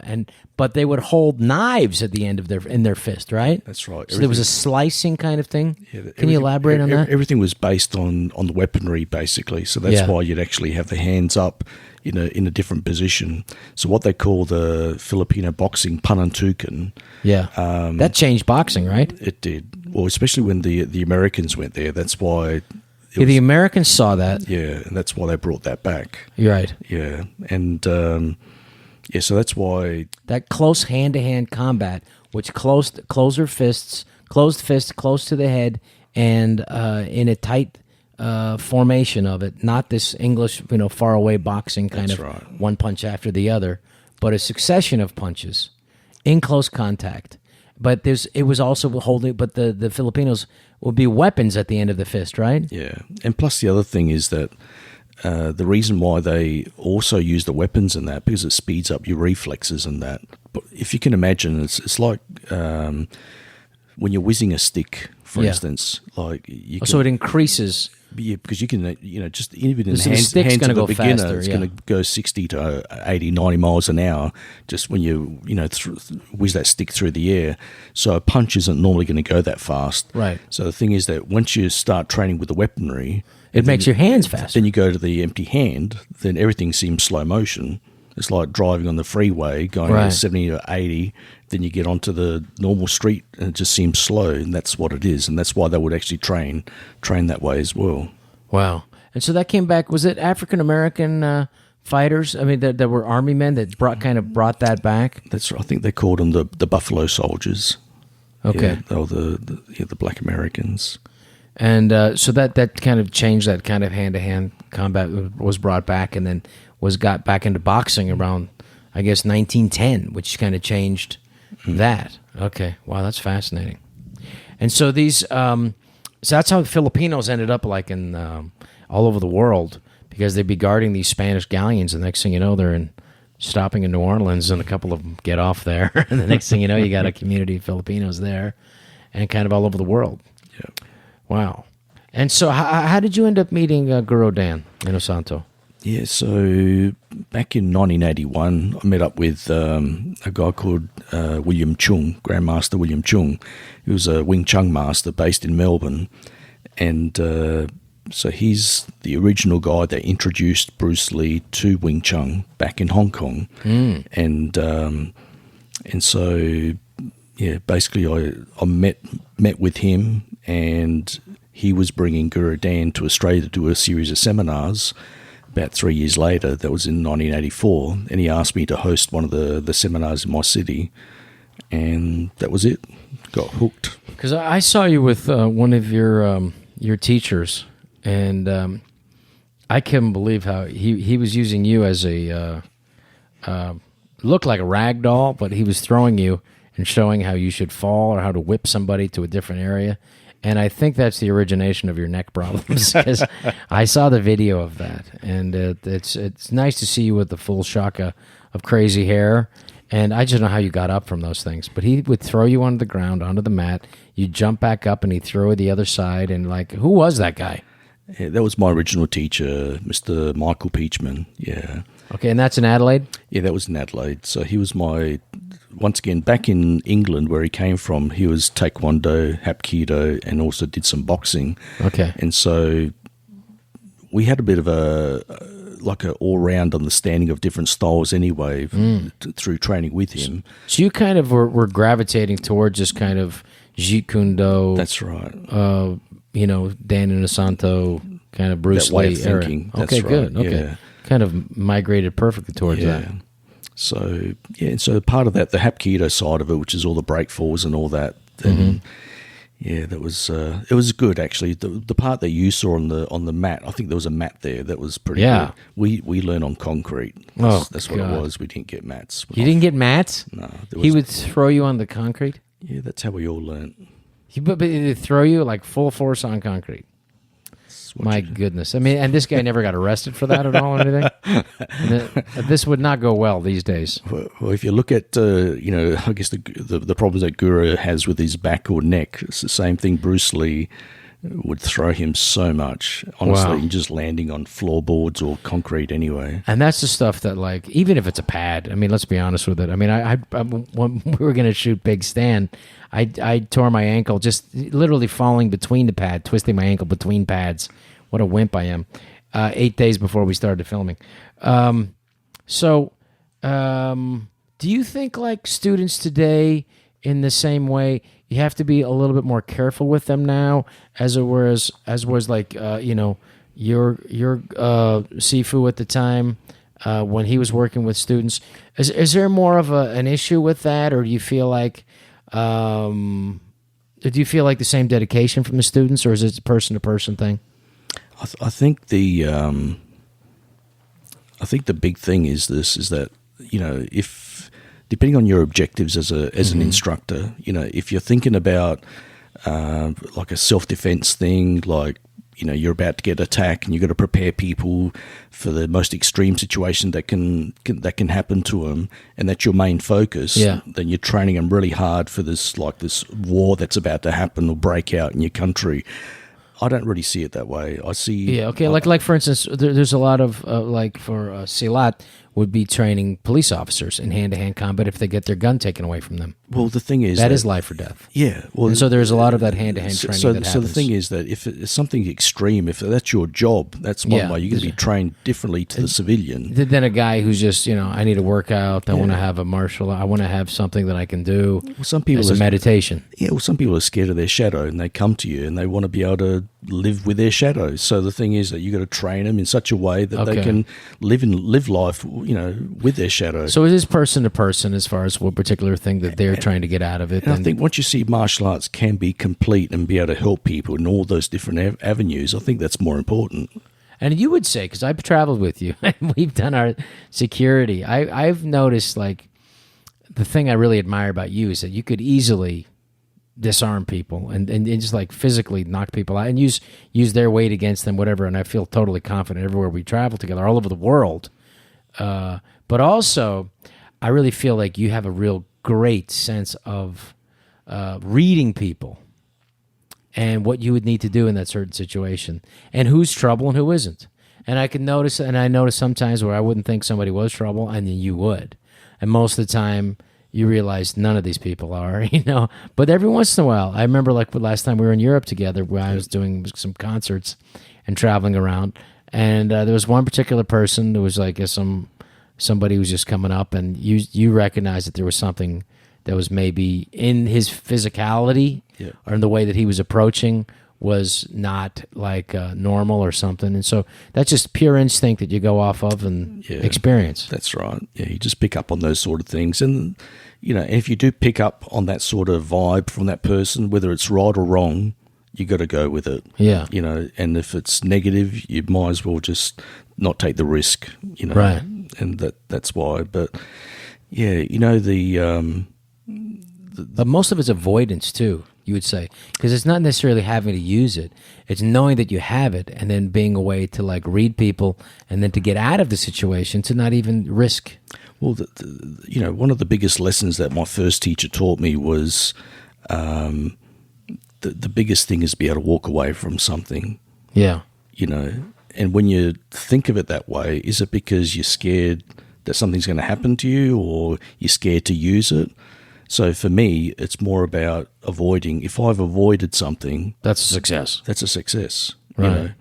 but they would hold knives at the end of their fist, right? That's right. So there was a slicing kind of thing. Yeah, Can you elaborate on that? Everything was based on the weaponry, basically. So that's why you'd actually have the hands up in a different position. So what they call the Filipino boxing panantukan. Yeah, that changed boxing, right? It did. Well, especially when the Americans went there. That's why. The Americans saw that. Yeah, and that's why they brought that back. You're right. Yeah, and so that's why that close hand-to-hand combat, which closed fists close to the head, and in a tight formation of it, not this English, far away boxing kind of one punch after the other, but a succession of punches in close contact. But it was also holding, but the Filipinos would be weapons at the end of the fist, right? Yeah, and plus the other thing is that the reason why they also use the weapons in that, because it speeds up your reflexes and that. But if you can imagine, it's like when you're whizzing a stick, for instance, like you can, so it increases. Yeah, because you can, just even in So hands the stick's of gonna the go beginner, faster, it's going to go 60 to 80, 90 miles an hour just when you whiz that stick through the air. So a punch isn't normally going to go that fast. Right. So the thing is that once you start training with the weaponry, it makes your hands faster. Then you go to the empty hand, then everything seems slow motion. It's like driving on the freeway, going at 70 or 80, then you get onto the normal street and it just seems slow, and that's what it is. And that's why they would actually train that way as well. Wow. And so that came back, was it African-American fighters? I mean, that were army men that brought that back? That's I think they called them the Buffalo Soldiers. Okay. Yeah, they were the Black Americans. And so that kind of changed, that kind of hand-to-hand combat was brought back, and then got back into boxing around, I guess, 1910, which kind of changed that. Okay, wow, that's fascinating. And so these, so that's how the Filipinos ended up like in all over the world, because they'd be guarding these Spanish galleons, and the next thing you know, they're stopping in New Orleans, and a couple of them get off there, and the next thing you know, you got a community of Filipinos there, and kind of all over the world. Yeah. Wow. And so how did you end up meeting Guru Dan Inosanto? Yeah, so back in 1981, I met up with a guy called William Chung, Grandmaster William Chung. He was a Wing Chun master based in Melbourne. And so he's the original guy that introduced Bruce Lee to Wing Chun back in Hong Kong. And so, yeah, basically I met with him, and he was bringing Guru Dan to Australia to do a series of seminars. About 3 years later, that was in 1984, and he asked me to host one of the seminars in my city, and that was it. Got hooked. Because I saw you with one of your teachers, and I couldn't believe how he was using you as a looked like a rag doll, but he was throwing you and showing how you should fall or how to whip somebody to a different area. And I think that's the origination of your neck problems, because I saw the video of that, and it's nice to see you with the full shock of crazy hair. And I just don't know how you got up from those things. But he would throw you onto the ground, onto the mat. You jump back up, and he'd throw you the other side. And who was that guy? Yeah, that was my original teacher, Mr. Michael Peachman. Yeah. Okay, and that's in Adelaide? Yeah, that was in Adelaide. So he was once again, back in England where he came from, he was Taekwondo, Hapkido, and also did some boxing. Okay. And so we had a bit of an all-round understanding of different styles anyway through training with him. So you kind of were gravitating towards this kind of Jeet Kune Do. That's right. Dan Inosanto, kind of Bruce that way Lee of era. thinking. Okay, That's good. Right. Okay. Yeah. Kind of migrated perfectly towards that. So, and so part of that, the Hapkido side of it, which is all the break falls and all that, and that was it was good actually. The part that you saw on the mat, I think there was a mat there that was pretty good. We learned on concrete. That's what it was. We didn't get mats. You didn't get mats? No. He would throw you on the concrete? Yeah, that's how we all learned. But he'd throw you like full force on concrete. My goodness. I mean, and this guy never got arrested for that at all or anything? This would not go well these days. Well, if you look at, I guess the problems that Guru has with his back or neck, it's the same thing Bruce Lee would throw him so much, honestly, Wow. just landing on floorboards or concrete anyway. And that's the stuff that, like, even if it's a pad, I mean, let's be honest with it. I mean, I when we were going to shoot Big Stan, I tore my ankle just literally falling between the pad, twisting my ankle between pads. What a wimp I am. 8 days before we started filming. Do you think, like, students today, in the same way, you have to be a little bit more careful with them now, as was like your Sifu at the time when he was working with students. Is there more of an issue with that, or do you feel like the same dedication from the students, or is it a person to person thing? I think the big thing is that if depending on your objectives as an instructor, if you're thinking about like a self-defense thing, like you're about to get attacked and you've got to prepare people for the most extreme situation that can happen to them, and that's your main focus, then you're training them really hard for this war that's about to happen or break out in your country. I don't really see it that way. I see... like for instance, there's a lot of, for Silat, would be training police officers in hand-to-hand combat if they get their gun taken away from them. Well, the thing is... that is life or death. Yeah. Well, and so there's a lot of that hand-to-hand training that happens. So the thing is that if it's something extreme, if that's your job, that's one way. You're going to be trained differently to the civilian. Then a guy who's just, I need to work out, I want to have a martial, I want to have something that I can do. Well, some people as a meditation. Yeah, well, some people are scared of their shadow, and they come to you and they want to be able to live with their shadow. So the thing is that you got to train them in such a way that they can live life, with their shadow. So it is person to person as far as what particular thing that they're trying to get out of it. And I think once you see martial arts can be complete and be able to help people in all those different avenues, I think that's more important. And you would say, because I've traveled with you and we've done our security, I've noticed, like, the thing I really admire about you is that you could easily disarm people and just like physically knock people out and use their weight against them, whatever. And I feel totally confident everywhere we travel together, all over the world. But also, I really feel like you have a real great sense of reading people and what you would need to do in that certain situation and who's trouble and who isn't. And I notice sometimes where I wouldn't think somebody was trouble, and then you would. And most of the time, you realize none of these people are, But every once in a while, I remember like last time we were in Europe together, where I was doing some concerts and traveling around, and there was one particular person who was like somebody who was just coming up, and you recognized that there was something that was maybe in his physicality or in the way that he was approaching was not like normal or something. And so that's just pure instinct that you go off of and experience. That's right. Yeah, you just pick up on those sort of things. And, if you do pick up on that sort of vibe from that person, whether it's right or wrong, you got to go with it. Yeah. And if it's negative, you might as well just not take the risk, Right. And that's why. But, yeah, But most of it's avoidance too, you would say, because it's not necessarily having to use it. It's knowing that you have it and then being a way to like read people and then to get out of the situation to not even risk. Well, one of the biggest lessons that my first teacher taught me was the biggest thing is to be able to walk away from something. Yeah. And when you think of it that way, is it because you're scared that something's going to happen to you, or you're scared to use it? So for me, it's more about avoiding. If I've avoided something, that's a success. That's a success. Right.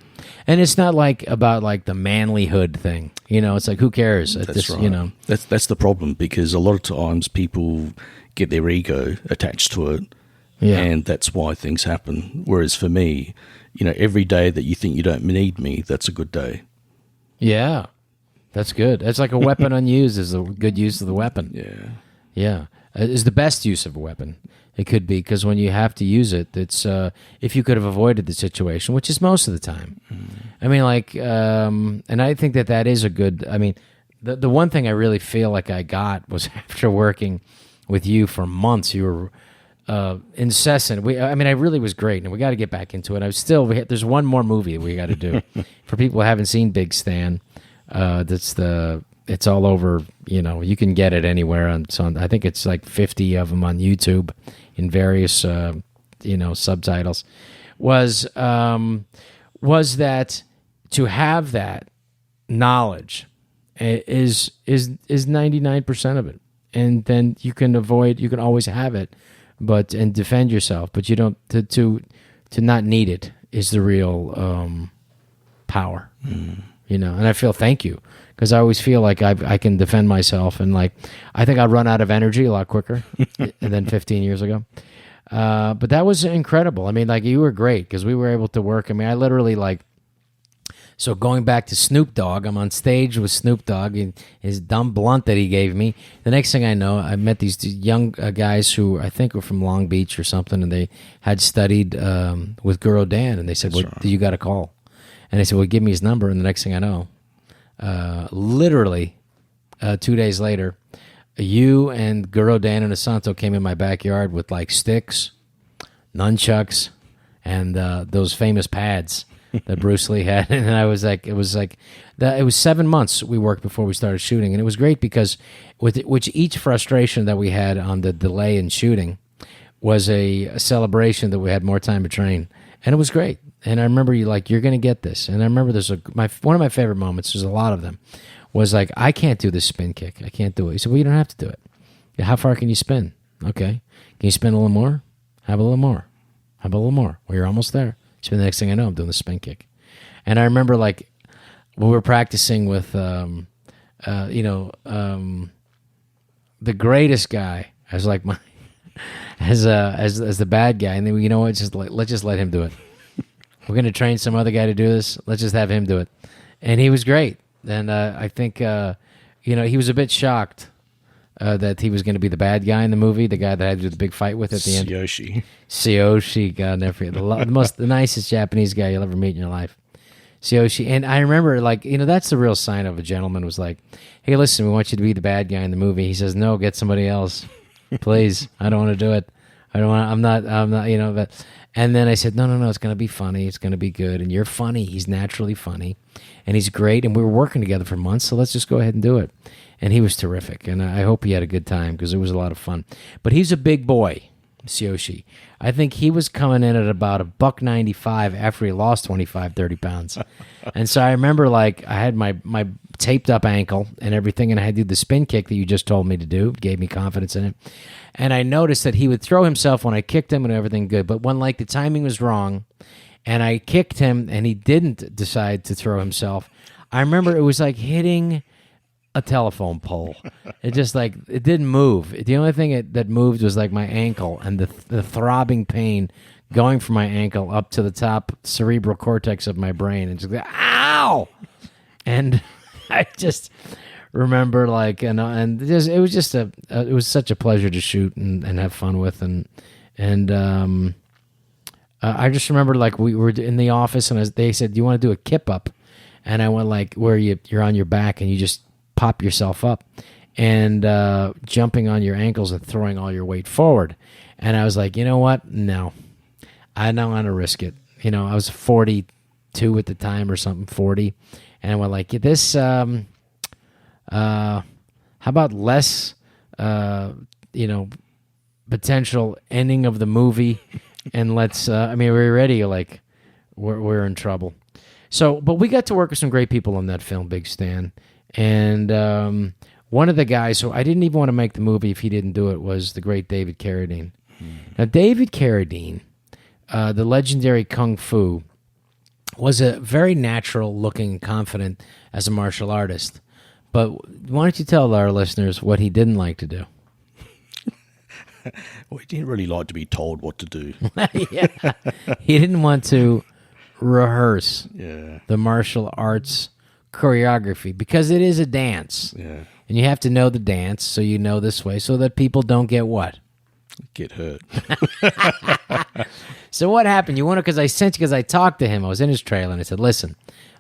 And it's not like about like the manlyhood thing. It's like, who cares? That's right. That's the problem, because a lot of times people get their ego attached to it. Yeah. And that's why things happen. Whereas for me, every day that you think you don't need me, that's a good day. Yeah. That's good. That's like a weapon unused is a good use of the weapon. Yeah. Yeah. Is the best use of a weapon. It could be, because when you have to use it, it's if you could have avoided the situation, which is most of the time. I mean, like, and I think that is a good. I mean, the one thing I really feel like I got was after working with you for months. You were incessant. I really was great, and we got to get back into it. There's one more movie we got to do for people who haven't seen Big Stan. It's all over. You can get it anywhere. I think it's like 50 of them on YouTube in various subtitles. Was that to have that knowledge is 99% of it, and then you can always have it, and defend yourself, but you don't to not need it is the real power. And I feel thank you, because I always feel like I can defend myself, and like I think I run out of energy a lot quicker than 15 years ago. But that was incredible. You were great, because we were able to work. I literally so going back to Snoop Dogg, I'm on stage with Snoop Dogg and his dumb blunt that he gave me. The next thing I know, I met these young guys who I think were from Long Beach or something, and they had studied with Carradine, and they said, you got a call. And I said, well, give me his number. And the next thing I know, literally 2 days later, you and Carradine and Inosanto came in my backyard with sticks, nunchucks, and those famous pads that Bruce Lee had. And it was 7 months we worked before we started shooting. And it was great because with each frustration that we had on the delay in shooting was a celebration that we had more time to train. And it was great. And I remember you're going to get this. And I remember one of my favorite moments, there's a lot of them, was I can't do this spin kick. I can't do it. He said, well, you don't have to do it. Yeah, how far can you spin? Okay. Can you spin a little more? Have a little more. How about a little more? Well, you're almost there. So the next thing I know, I'm doing the spin kick. And I remember when we were practicing with, the greatest guy as as the bad guy. And then, you know what? Let's just let him do it. We're going to train some other guy to do this. Let's just have him do it. And he was great. And I think, he was a bit shocked that he was going to be the bad guy in the movie, the guy that I had to do the big fight with at the end. Tsuyoshi, God, never forget. The nicest Japanese guy you'll ever meet in your life. Tsuyoshi. And I remember, that's the real sign of a gentleman was hey, listen, we want you to be the bad guy in the movie. He says, no, get somebody else. Please. I don't want to do it. I'm not, but... And then I said, no, it's going to be funny. It's going to be good. And you're funny. He's naturally funny. And he's great. And we were working together for months, so let's just go ahead and do it. And he was terrific. And I hope he had a good time, because it was a lot of fun. But he's a big boy, Tsuyoshi. I think he was coming in at about $195 after he lost 25, 30 pounds. And so I remember, I had my taped up ankle and everything, and I had to do the spin kick that you just told me to do. It gave me confidence in it. And I noticed that he would throw himself when I kicked him and everything good. But when the timing was wrong and I kicked him and he didn't decide to throw himself, I remember it was like hitting a telephone pole. It just it didn't move. The only thing that moved was my ankle and the throbbing pain going from my ankle up to the top cerebral cortex of my brain. And just ow! And I just... remember it was such a pleasure to shoot and have fun with, and I just remember we were in the office and they said, do you want to do a kip up? And I went where you're on your back and you just pop yourself up and jumping on your ankles and throwing all your weight forward. And I was like, you know what? No, I don't want to risk it. I was 42 at the time or something, 40, and I went this. How about less, potential ending of the movie, and let's. We're ready. We're in trouble. So, but we got to work with some great people on that film, Big Stan, and one of the guys who I didn't even want to make the movie if he didn't do it was the great David Carradine. Now, David Carradine, the legendary Kung Fu, was a very natural-looking, confident as a martial artist. But why don't you tell our listeners what he didn't like to do? Well, he didn't really like to be told what to do. Yeah. He didn't want to rehearse the martial arts choreography because it is a dance. Yeah. And you have to know the dance so you know this way so that people don't get what? Get hurt. So what happened? Because I talked to him. I was in his trailer and I said, listen,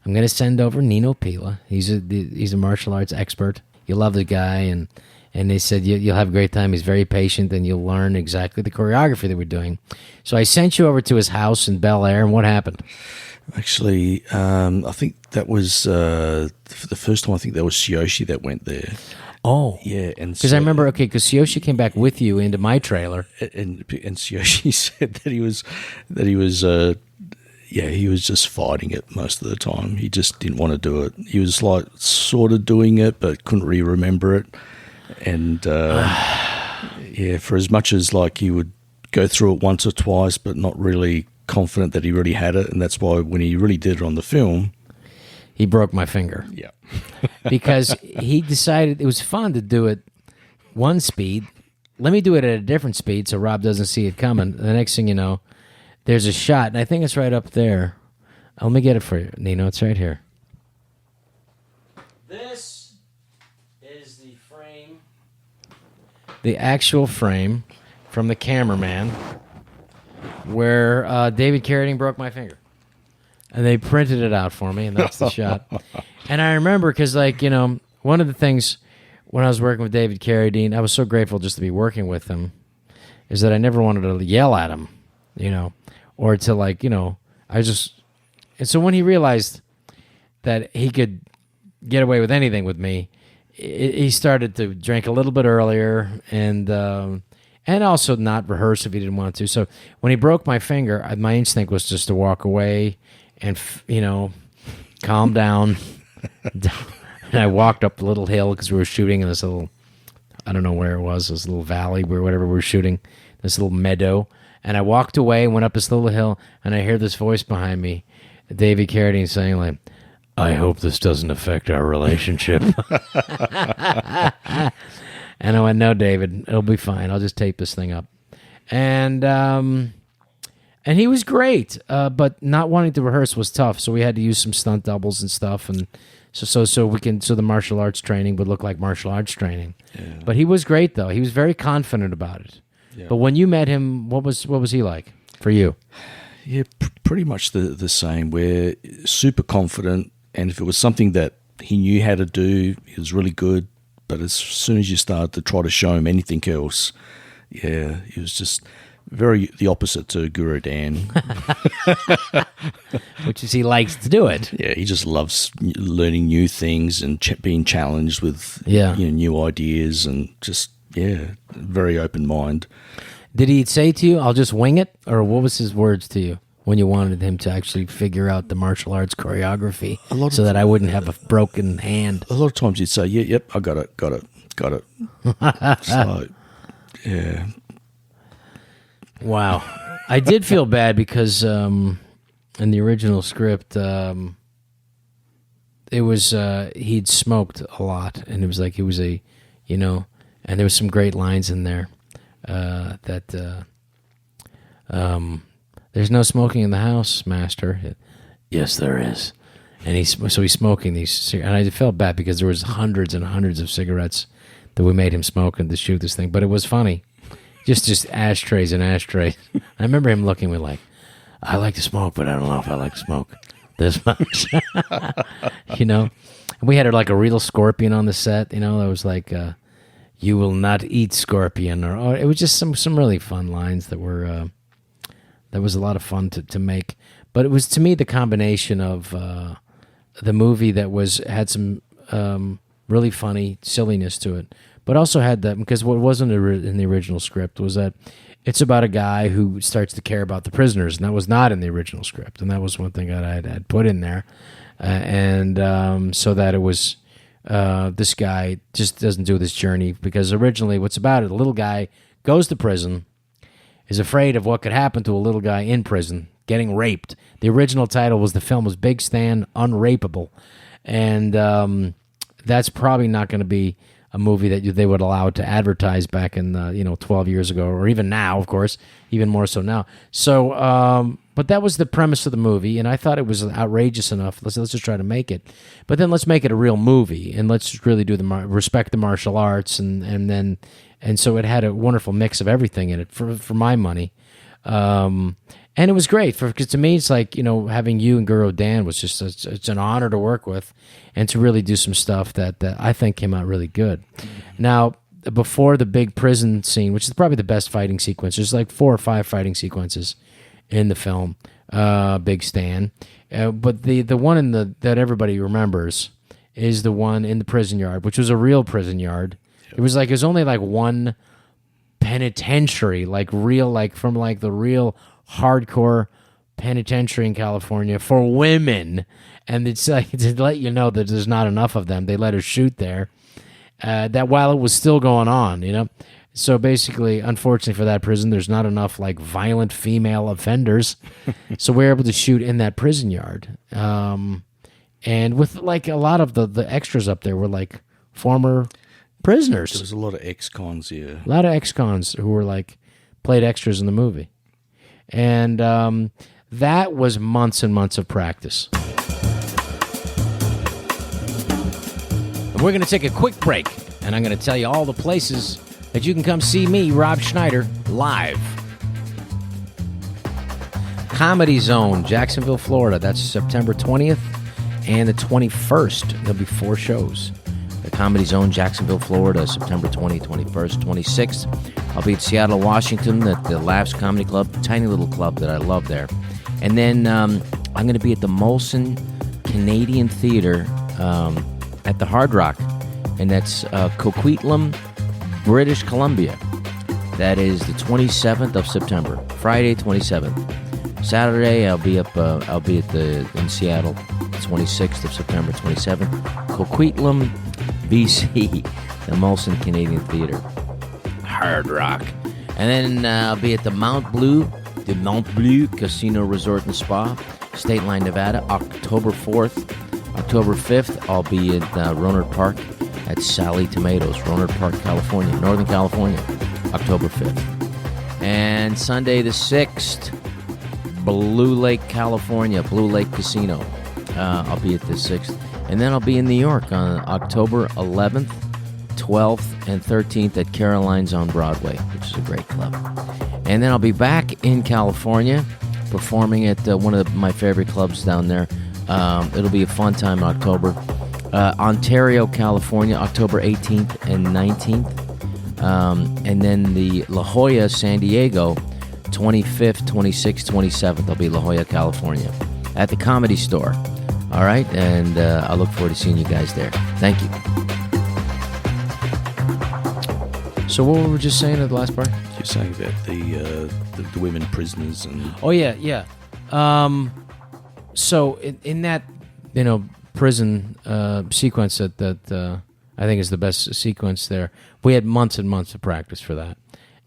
I'm going to send over Nino Pilla. He's a martial arts expert. You love the guy, and And they said, you'll have a great time. He's very patient, and you'll learn exactly the choreography that we're doing. So I sent you over to his house in Bel Air, and what happened? Actually, I think that was the first time. I think that was Yoshi that went there. Oh. Yeah, and because I remember, because Yoshi came back with you into my trailer. and Yoshi said that he was he was just fighting it most of the time. He just didn't want to do it. He was like sort of doing it, but couldn't really remember it. And for as much as like he would go through it once or twice, but not really confident that he really had it. And that's why when he really did it on the film, he broke my finger. Yeah. Because he decided it was fun to do it one speed. Let me do it at a different speed so Rob doesn't see it coming. The next thing you know, there's a shot, and I think it's right up there. Let me get it for you, Nino. It's right here. This is the frame, the actual frame from the cameraman where David Carradine broke my finger. And they printed it out for me, and that's the shot. And I remember because, one of the things when I was working with David Carradine, I was so grateful just to be working with him, is that I never wanted to yell at him, or to and so when he realized that he could get away with anything with me, he started to drink a little bit earlier and also not rehearse if he didn't want to. So when he broke my finger, my instinct was just to walk away and, calm down. And I walked up the little hill because we were shooting in this little, I don't know where it was, this little valley where whatever we were shooting, this little meadow. And I walked away, went up this little hill, and I hear this voice behind me, David Carradine, saying I hope this doesn't affect our relationship. And I went, no, David, it'll be fine. I'll just tape this thing up. And he was great, but not wanting to rehearse was tough. So we had to use some stunt doubles and stuff, and so the martial arts training would look like martial arts training. Yeah. But he was great, though. He was very confident about it. Yeah. But when you met him, what was he like for you? Yeah, pretty much the same. We're super confident, and if it was something that he knew how to do, he was really good. But as soon as you started to try to show him anything else, he was just the opposite to Guru Dan. Which is he likes to do it. Yeah, he just loves learning new things and being challenged with new ideas and just, very open mind. Did he say to you, I'll just wing it? Or what was his words to you when you wanted him to actually figure out the martial arts choreography so that I wouldn't have a broken hand? A lot of times he'd say, yep, I got it. So, yeah. Wow. I did feel bad because in the original script, it was he'd smoked a lot, and it was like he was and there was some great lines in there that there's no smoking in the house, master. Yes, there is. And he's smoking these, and I felt bad because there was hundreds and hundreds of cigarettes that we made him smoke and to shoot this thing, but it was funny. Just ashtrays and ashtrays. I remember him looking at me like, I like to smoke, but I don't know if I like to smoke this much. And we had like a real scorpion on the set, that was like, you will not eat scorpion. Or it was just some really fun lines that were, that was a lot of fun to make. But it was, to me, the combination of the movie that had some really funny silliness to it, but also had that, because what wasn't in the original script was that it's about a guy who starts to care about the prisoners, and that was not in the original script, and that was one thing that I had put in there, so that it was this guy just doesn't do this journey, because originally what's about it, a little guy goes to prison, is afraid of what could happen to a little guy in prison, getting raped. The original title the film was Big Stan Unrapeable, and that's probably not going to be a movie that they would allow to advertise back in 12 years ago, or even now, of course, even more so now. So, but that was the premise of the movie, and I thought it was outrageous enough. Let's just try to make it, but then let's make it a real movie, and let's really do respect the martial arts, and so it had a wonderful mix of everything in it for my money. And it was great because to me, it's like, having you and Guru Dan was just, it's an honor to work with and to really do some stuff that I think came out really good. Now, before the big prison scene, which is probably the best fighting sequence. There's like 4 or 5 fighting sequences in the film. Big Stan, but the one that everybody remembers is the one in the prison yard, which was a real prison yard. It was only like one penitentiary, from the real hardcore penitentiary in California for women, and it's like to let you know that there's not enough of them. They let her shoot there. That while it was still going on, So basically, unfortunately for that prison, there's not enough violent female offenders. So we're able to shoot in that prison yard. And with a lot of the extras up there were former prisoners. There was a lot of ex-cons, yeah. A lot of ex-cons who were played extras in the movie. And that was months and months of practice. And we're going to take a quick break, and I'm going to tell you all the places that you can come see me, Rob Schneider, live. Comedy Zone, Jacksonville, Florida. That's September 20th and the 21st. There'll be 4 shows. The Comedy Zone, Jacksonville, Florida, September 20th, 21st, 26th. I'll be at Seattle, Washington at the Laughs Comedy Club, tiny little club that I love there. And then I'm going to be at the Molson Canadian Theatre at the Hard Rock, and that's Coquitlam, British Columbia. That is the 27th of September, Friday 27th. Saturday I'll be in Seattle, 26th of September, 27th. Coquitlam, BC, the Molson Canadian Theatre, Hard Rock. And then I'll be at the Mount Blue Casino Resort and Spa, State Line, Nevada, October 4th. October 5th, I'll be at Rohnert Park at Sally Tomatoes, Rohnert Park, California, Northern California, October 5th. And Sunday the 6th, Blue Lake, California, Blue Lake Casino. I'll be at the 6th. And then I'll be in New York on October 11th, 12th, and 13th at Caroline's on Broadway, which is a great club. And then I'll be back in California performing at one of my favorite clubs down there. It'll be a fun time in October. Ontario, California, October 18th and 19th. And then the La Jolla, San Diego, 25th, 26th, 27th. I'll be La Jolla, California at the Comedy Store. All right, and I look forward to seeing you guys there. Thank you. So what were we just saying at the last part? You're saying about the women prisoners and... Oh, yeah. So in that, prison sequence that I think is the best sequence there, we had months and months of practice for that.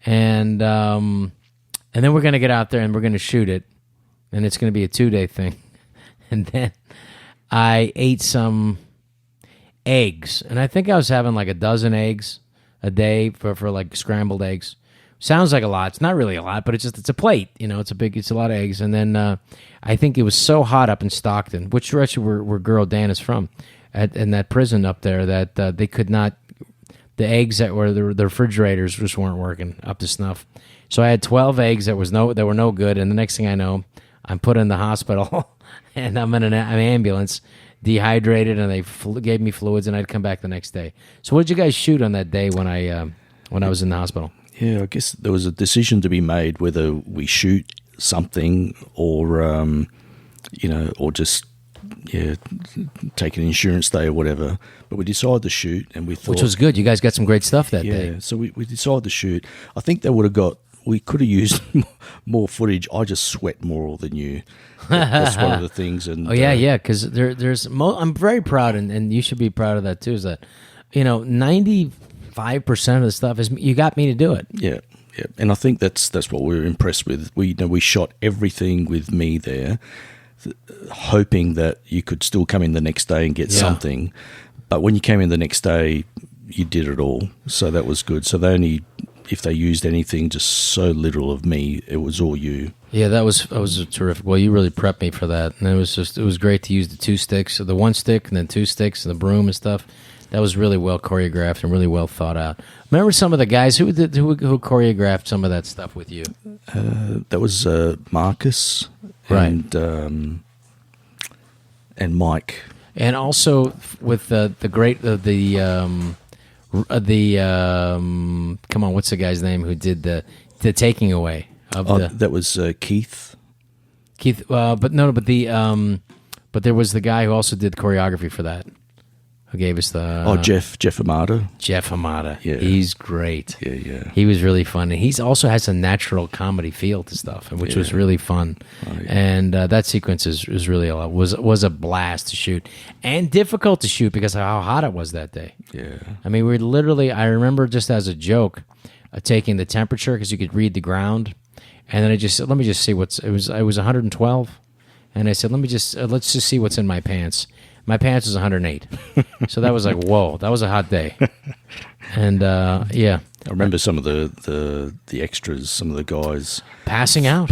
And then we're going to get out there and we're going to shoot it, and it's going to be a 2-day thing. And then I ate some eggs, and I think I was having a dozen eggs a day for scrambled eggs. Sounds like a lot. It's not really a lot, but it's a plate. It's a lot of eggs. And then I think it was so hot up in Stockton, which direction where Girl Dan is from, in that prison up there, that they could not. The eggs that were the refrigerators just weren't working up to snuff. So I had 12 eggs that were no good. And the next thing I know, I'm put in the hospital, and I'm in an ambulance, dehydrated, and they gave me fluids, and I'd come back the next day. So what did you guys shoot on that day when I was in the hospital? Yeah, I guess there was a decision to be made whether we shoot something or, or just take an insurance day or whatever. But we decided to shoot, and we thought, which was good. You guys got some great stuff that day. Yeah, so we decided to shoot. I think we could have used more footage. I just sweat more than you. That's one of the things. And because I'm very proud, and you should be proud of that too. Is that 95% of the stuff is you got me to do it. Yeah, and I think that's what we were impressed with. We shot everything with me there, hoping that you could still come in the next day and get something. But when you came in the next day, you did it all. So that was good. So if they used anything just so little of me, it was all you. Yeah, that was terrific. Well, you really prepped me for that, and it was great to use the 2 sticks, the 1 stick, and then 2 sticks, and the broom and stuff. That was really well choreographed and really well thought out. Remember some of the guys who choreographed some of that stuff with you? That was Marcus, right, and Mike, and also with the Come on, what's the guy's name who did the taking away of that was Keith. But there was the guy who also did choreography for that, who gave us the Jeff Amada. Jeff Amada. Yeah. He's great. Yeah. He was really fun, and he's also has a natural comedy feel to stuff, which was really fun. Oh, yeah. And that sequence is really was a blast to shoot, and difficult to shoot because of how hot it was that day. Yeah. I mean, we literally. I remember just as a joke, taking the temperature because you could read the ground, and then I just said, let me just see it was 112, and I said, let's just see what's in my pants. My pants was 108, so that was like, whoa, that was a hot day. And yeah, I remember some of the extras, some of the guys passing out,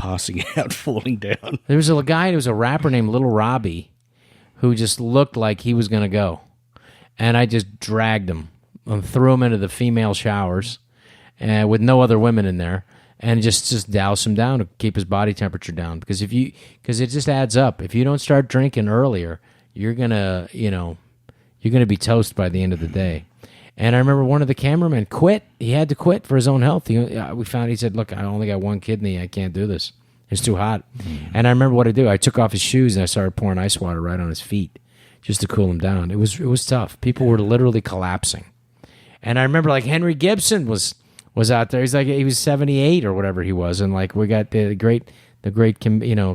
falling down. There was a guy, there was a rapper named Little Robbie, who just looked like he was gonna go, and I just dragged him and threw him into the female showers, with no other women in there, and just douse him down to keep his body temperature down, because it just adds up. If you don't start drinking earlier, you're gonna be toast by the end of the day. And I remember one of the cameramen quit. He had to quit for his own health. He said, "Look, I only got one kidney. I can't do this. It's too hot." And I remember what I do. I took off his shoes and I started pouring ice water right on his feet, just to cool him down. It was tough. People were literally collapsing. And I remember like Henry Gibson was out there. He was 78 or whatever he was, and like we got the great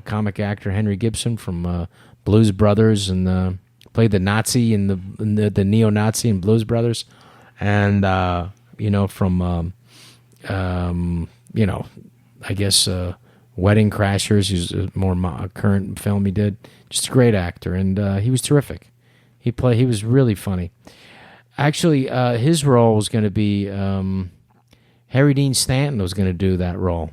comic actor Henry Gibson from Blues Brothers, and played the Nazi in the neo-Nazi in Blues Brothers, and from I guess Wedding Crashers, who's a more current film he did. Just a great actor, and he was terrific. He was really funny. Actually, his role was going to be Harry Dean Stanton was going to do that role,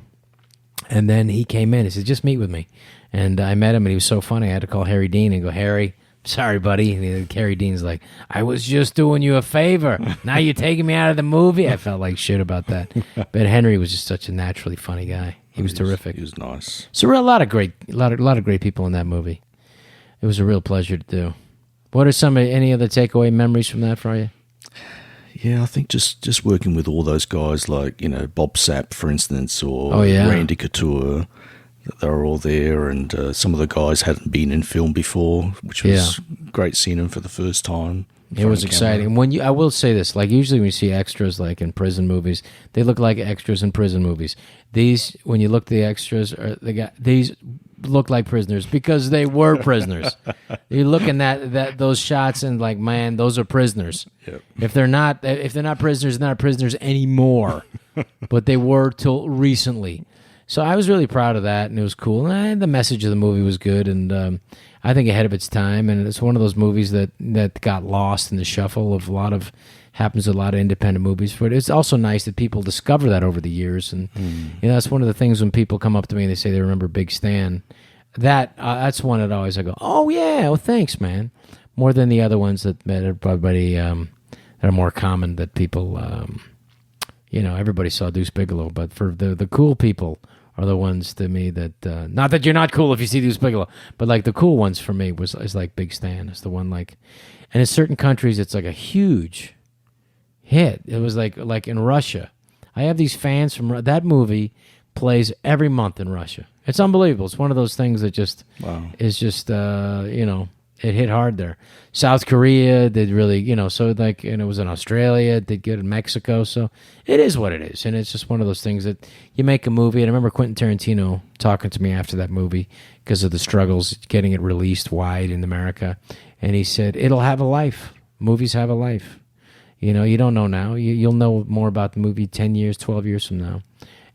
and then he came in. He said, "Just meet with me." And I met him, and he was so funny. I had to call Harry Dean and go, "Harry, sorry, buddy." And Harry Dean's like, "I was just doing you a favor. Now you're taking me out of the movie." I felt like shit about that. But Henry was just such a naturally funny guy. He was terrific. He was nice. So a lot of great people in that movie. It was a real pleasure to do. What are any other takeaway memories from that for you? Yeah, I think just working with all those guys like, Bob Sapp, for instance, or Randy Couture. They were all there, and some of the guys hadn't been in film before, which was great seeing them for the first time. It was exciting. I will say this, like usually when you see extras like in prison movies, they look like extras in prison movies. These, when you look at the extras, these look like prisoners because they were prisoners. You're looking at those shots and like, man, those are prisoners. Yep. If they're not prisoners, they're not prisoners anymore. But they were till recently. So I was really proud of that, and it was cool. And the message of the movie was good, and I think ahead of its time. And it's one of those movies that got lost in the shuffle of happens with a lot of independent movies. But it's also nice that people discover that over the years. And that's one of the things when people come up to me and they say they remember Big Stan. That's one that always I go, "Oh yeah, well thanks, man." More than the other ones that everybody that are more common that people. Everybody saw Deuce Bigelow, but for the cool people are the ones to me that not that you're not cool if you see Deuce Bigelow, but like the cool ones for me is like Big Stan. It's the one like, and in certain countries it's like a huge hit. It was like in Russia. I have these fans from that movie plays every month in Russia. It's unbelievable. It's one of those things that just is just it hit hard there. South Korea did really, so like, and it was in Australia, it did good in Mexico. So it is what it is. And it's just one of those things that you make a movie. And I remember Quentin Tarantino talking to me after that movie because of the struggles getting it released wide in America. And he said, it'll have a life. Movies have a life. You don't know now. You'll know more about the movie 10 years, 12 years from now.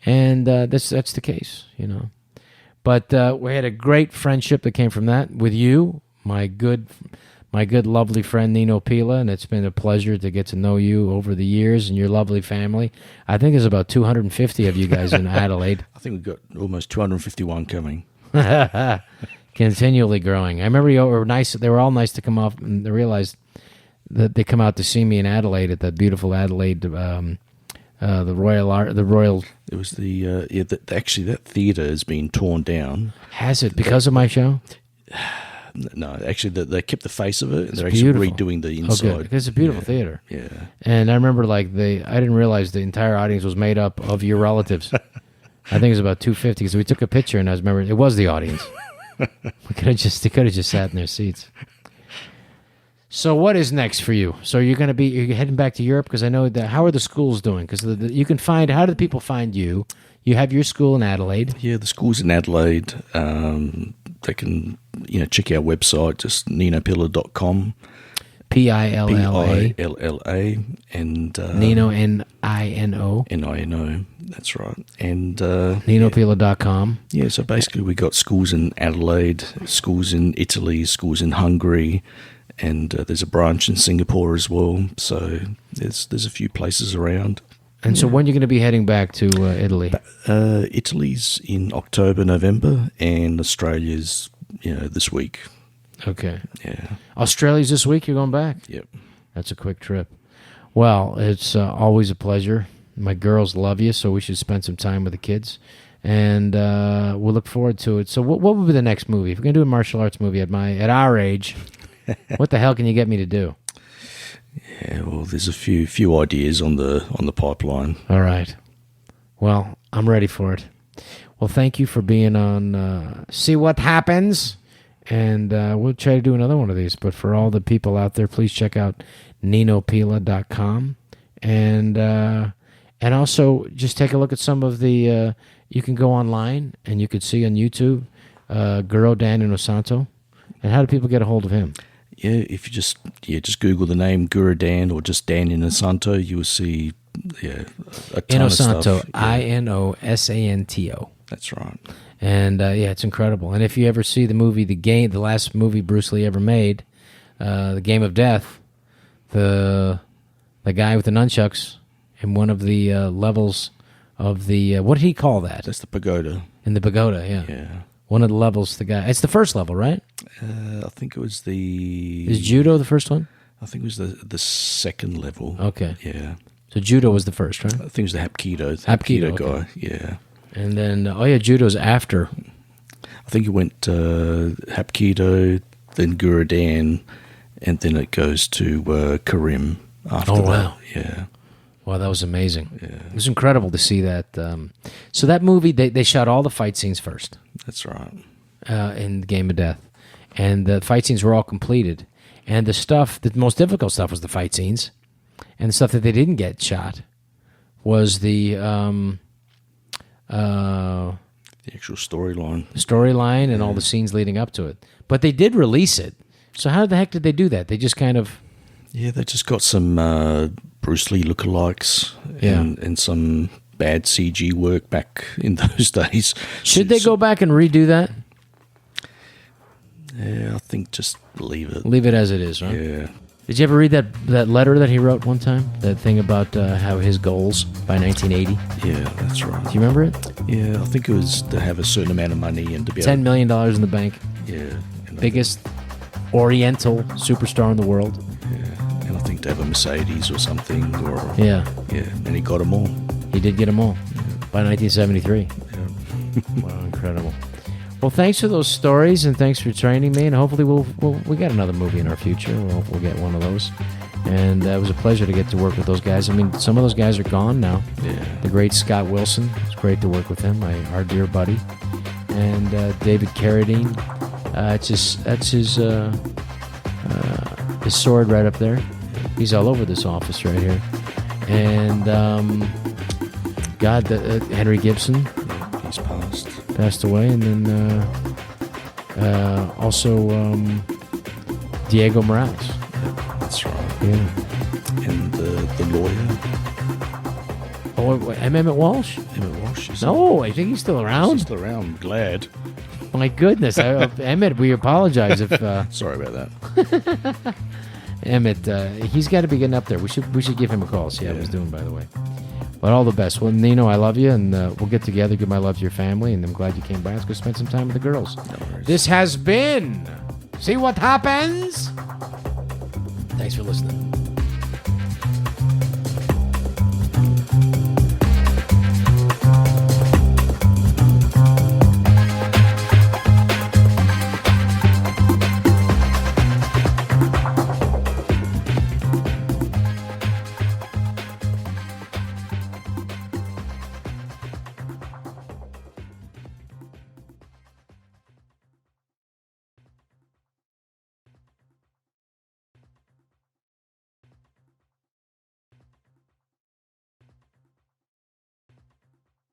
And that's the case, But we had a great friendship that came from that with you. My good, lovely friend Nino Pilla, and it's been a pleasure to get to know you over the years and your lovely family. I think there's about 250 of you guys in Adelaide. I think we've got almost 251 coming. Continually growing. I remember you were nice. They were all nice to come off, and they realized that they come out to see me in Adelaide at that beautiful Adelaide, the Royal. It was actually that theatre has been torn down. Has it because of my show? No, actually, they kept the face of it, and they're beautiful. actually redoing the Oh, inside. good. Because it's a beautiful theater. Yeah. And I remember, I didn't realize the entire audience was made up of your relatives. I think it was about 250 because we took a picture, and I remember it was the audience. They could have just sat in their seats. So what is next for you? So you're heading back to Europe because I know that. How are the schools doing? Because you can find. How do the people find you? You have your school in Adelaide. Yeah, the school's in Adelaide. They can check our website, just ninopilla.com. Pilla. Pilla, and Nino, Nino. Nino, that's right. And Ninopilla.com. Yeah, so basically we got schools in Adelaide, schools in Italy, schools in Hungary, and there's a branch in Singapore as well. So there's a few places around. And so when are you going to be heading back to Italy? Italy's in October, November, and Australia's this week. Okay. Yeah. Australia's this week. You're going back? Yep. That's a quick trip. Well, it's always a pleasure. My girls love you, so we should spend some time with the kids. And we'll look forward to it. So what would be the next movie? If we're going to do a martial arts movie at our age, what the hell can you get me to do? Yeah, well, there's a few ideas on the pipeline. All right. Well, I'm ready for it. Well, thank you for being on See What Happens. And we'll try to do another one of these. But for all the people out there, please check out ninopilla.com. And also just take a look at some of the... you can go online and you can see on YouTube Dan Inosanto. And how do people get a hold of him? Yeah, if you just Google the name Dan or just Dan Inosanto, you will see a ton of stuff. Inosanto, Inosanto. That's right. And it's incredible. And if you ever see the movie, the last movie Bruce Lee ever made, The Game of Death, the guy with the nunchucks in one of the levels of the what did he call that? That's the pagoda. In the pagoda, yeah. Yeah. One of the levels, the guy. It's the first level, right? I think it was the... Is judo the first one? I think it was the second level. Okay. Yeah. So judo was the first, right? I think it was the Hapkido. Hapkido guy. okay. Yeah. And then, judo's after. I think it went Hapkido, then Carradine, and then it goes to Karim after that. Wow. Yeah. Wow, that was amazing. Yeah. It was incredible to see that. So that movie, they shot all the fight scenes first. That's right. In the Game of Death. And the fight scenes were all completed. And the most difficult stuff was the fight scenes. And the stuff that they didn't get shot was the actual storyline. Storyline and all the scenes leading up to it. But they did release it. So how the heck did they do that? They just kind of... Yeah, they just got some Bruce Lee lookalikes and some bad CG work back in those days. Should they go back and redo that? Yeah, I think just leave it. Leave it as it is, right? Yeah. Did you ever read that letter that he wrote one time? That thing about how his goals by 1980? Yeah, that's right. Do you remember it? Yeah, I think it was to have a certain amount of money and to be $10 million in the bank. Yeah. Biggest Oriental superstar in the world. Yeah, and I think to have a Mercedes or something. Yeah, and he got them all. He did get them all by 1973. Yeah. Wow, incredible. Well, thanks for those stories and thanks for training me. And hopefully we get another movie in our future. We'll get one of those. And it was a pleasure to get to work with those guys. I mean, some of those guys are gone now. Yeah. The great Scott Wilson. It's great to work with him, our dear buddy. And David Carradine. That's his sword right up there. He's all over this office right here. And Henry Gibson. Yeah, he's Passed away. And then also Diego Morales. Yeah, that's right. Yeah. And the lawyer. Oh, Emmett Walsh? Emmett Walsh. No, I think he's still around. He's still around. I'm glad. My goodness. Emmett, we apologize if... Sorry about that. Emmett, he's got to be getting up there. We should give him a call, see how he's doing, by the way. But all the best. Well, Nino, I love you, and we'll get together, give my love to your family, and I'm glad you came by. Let's go spend some time with the girls. No worries. This has been See What Happens? Thanks for listening.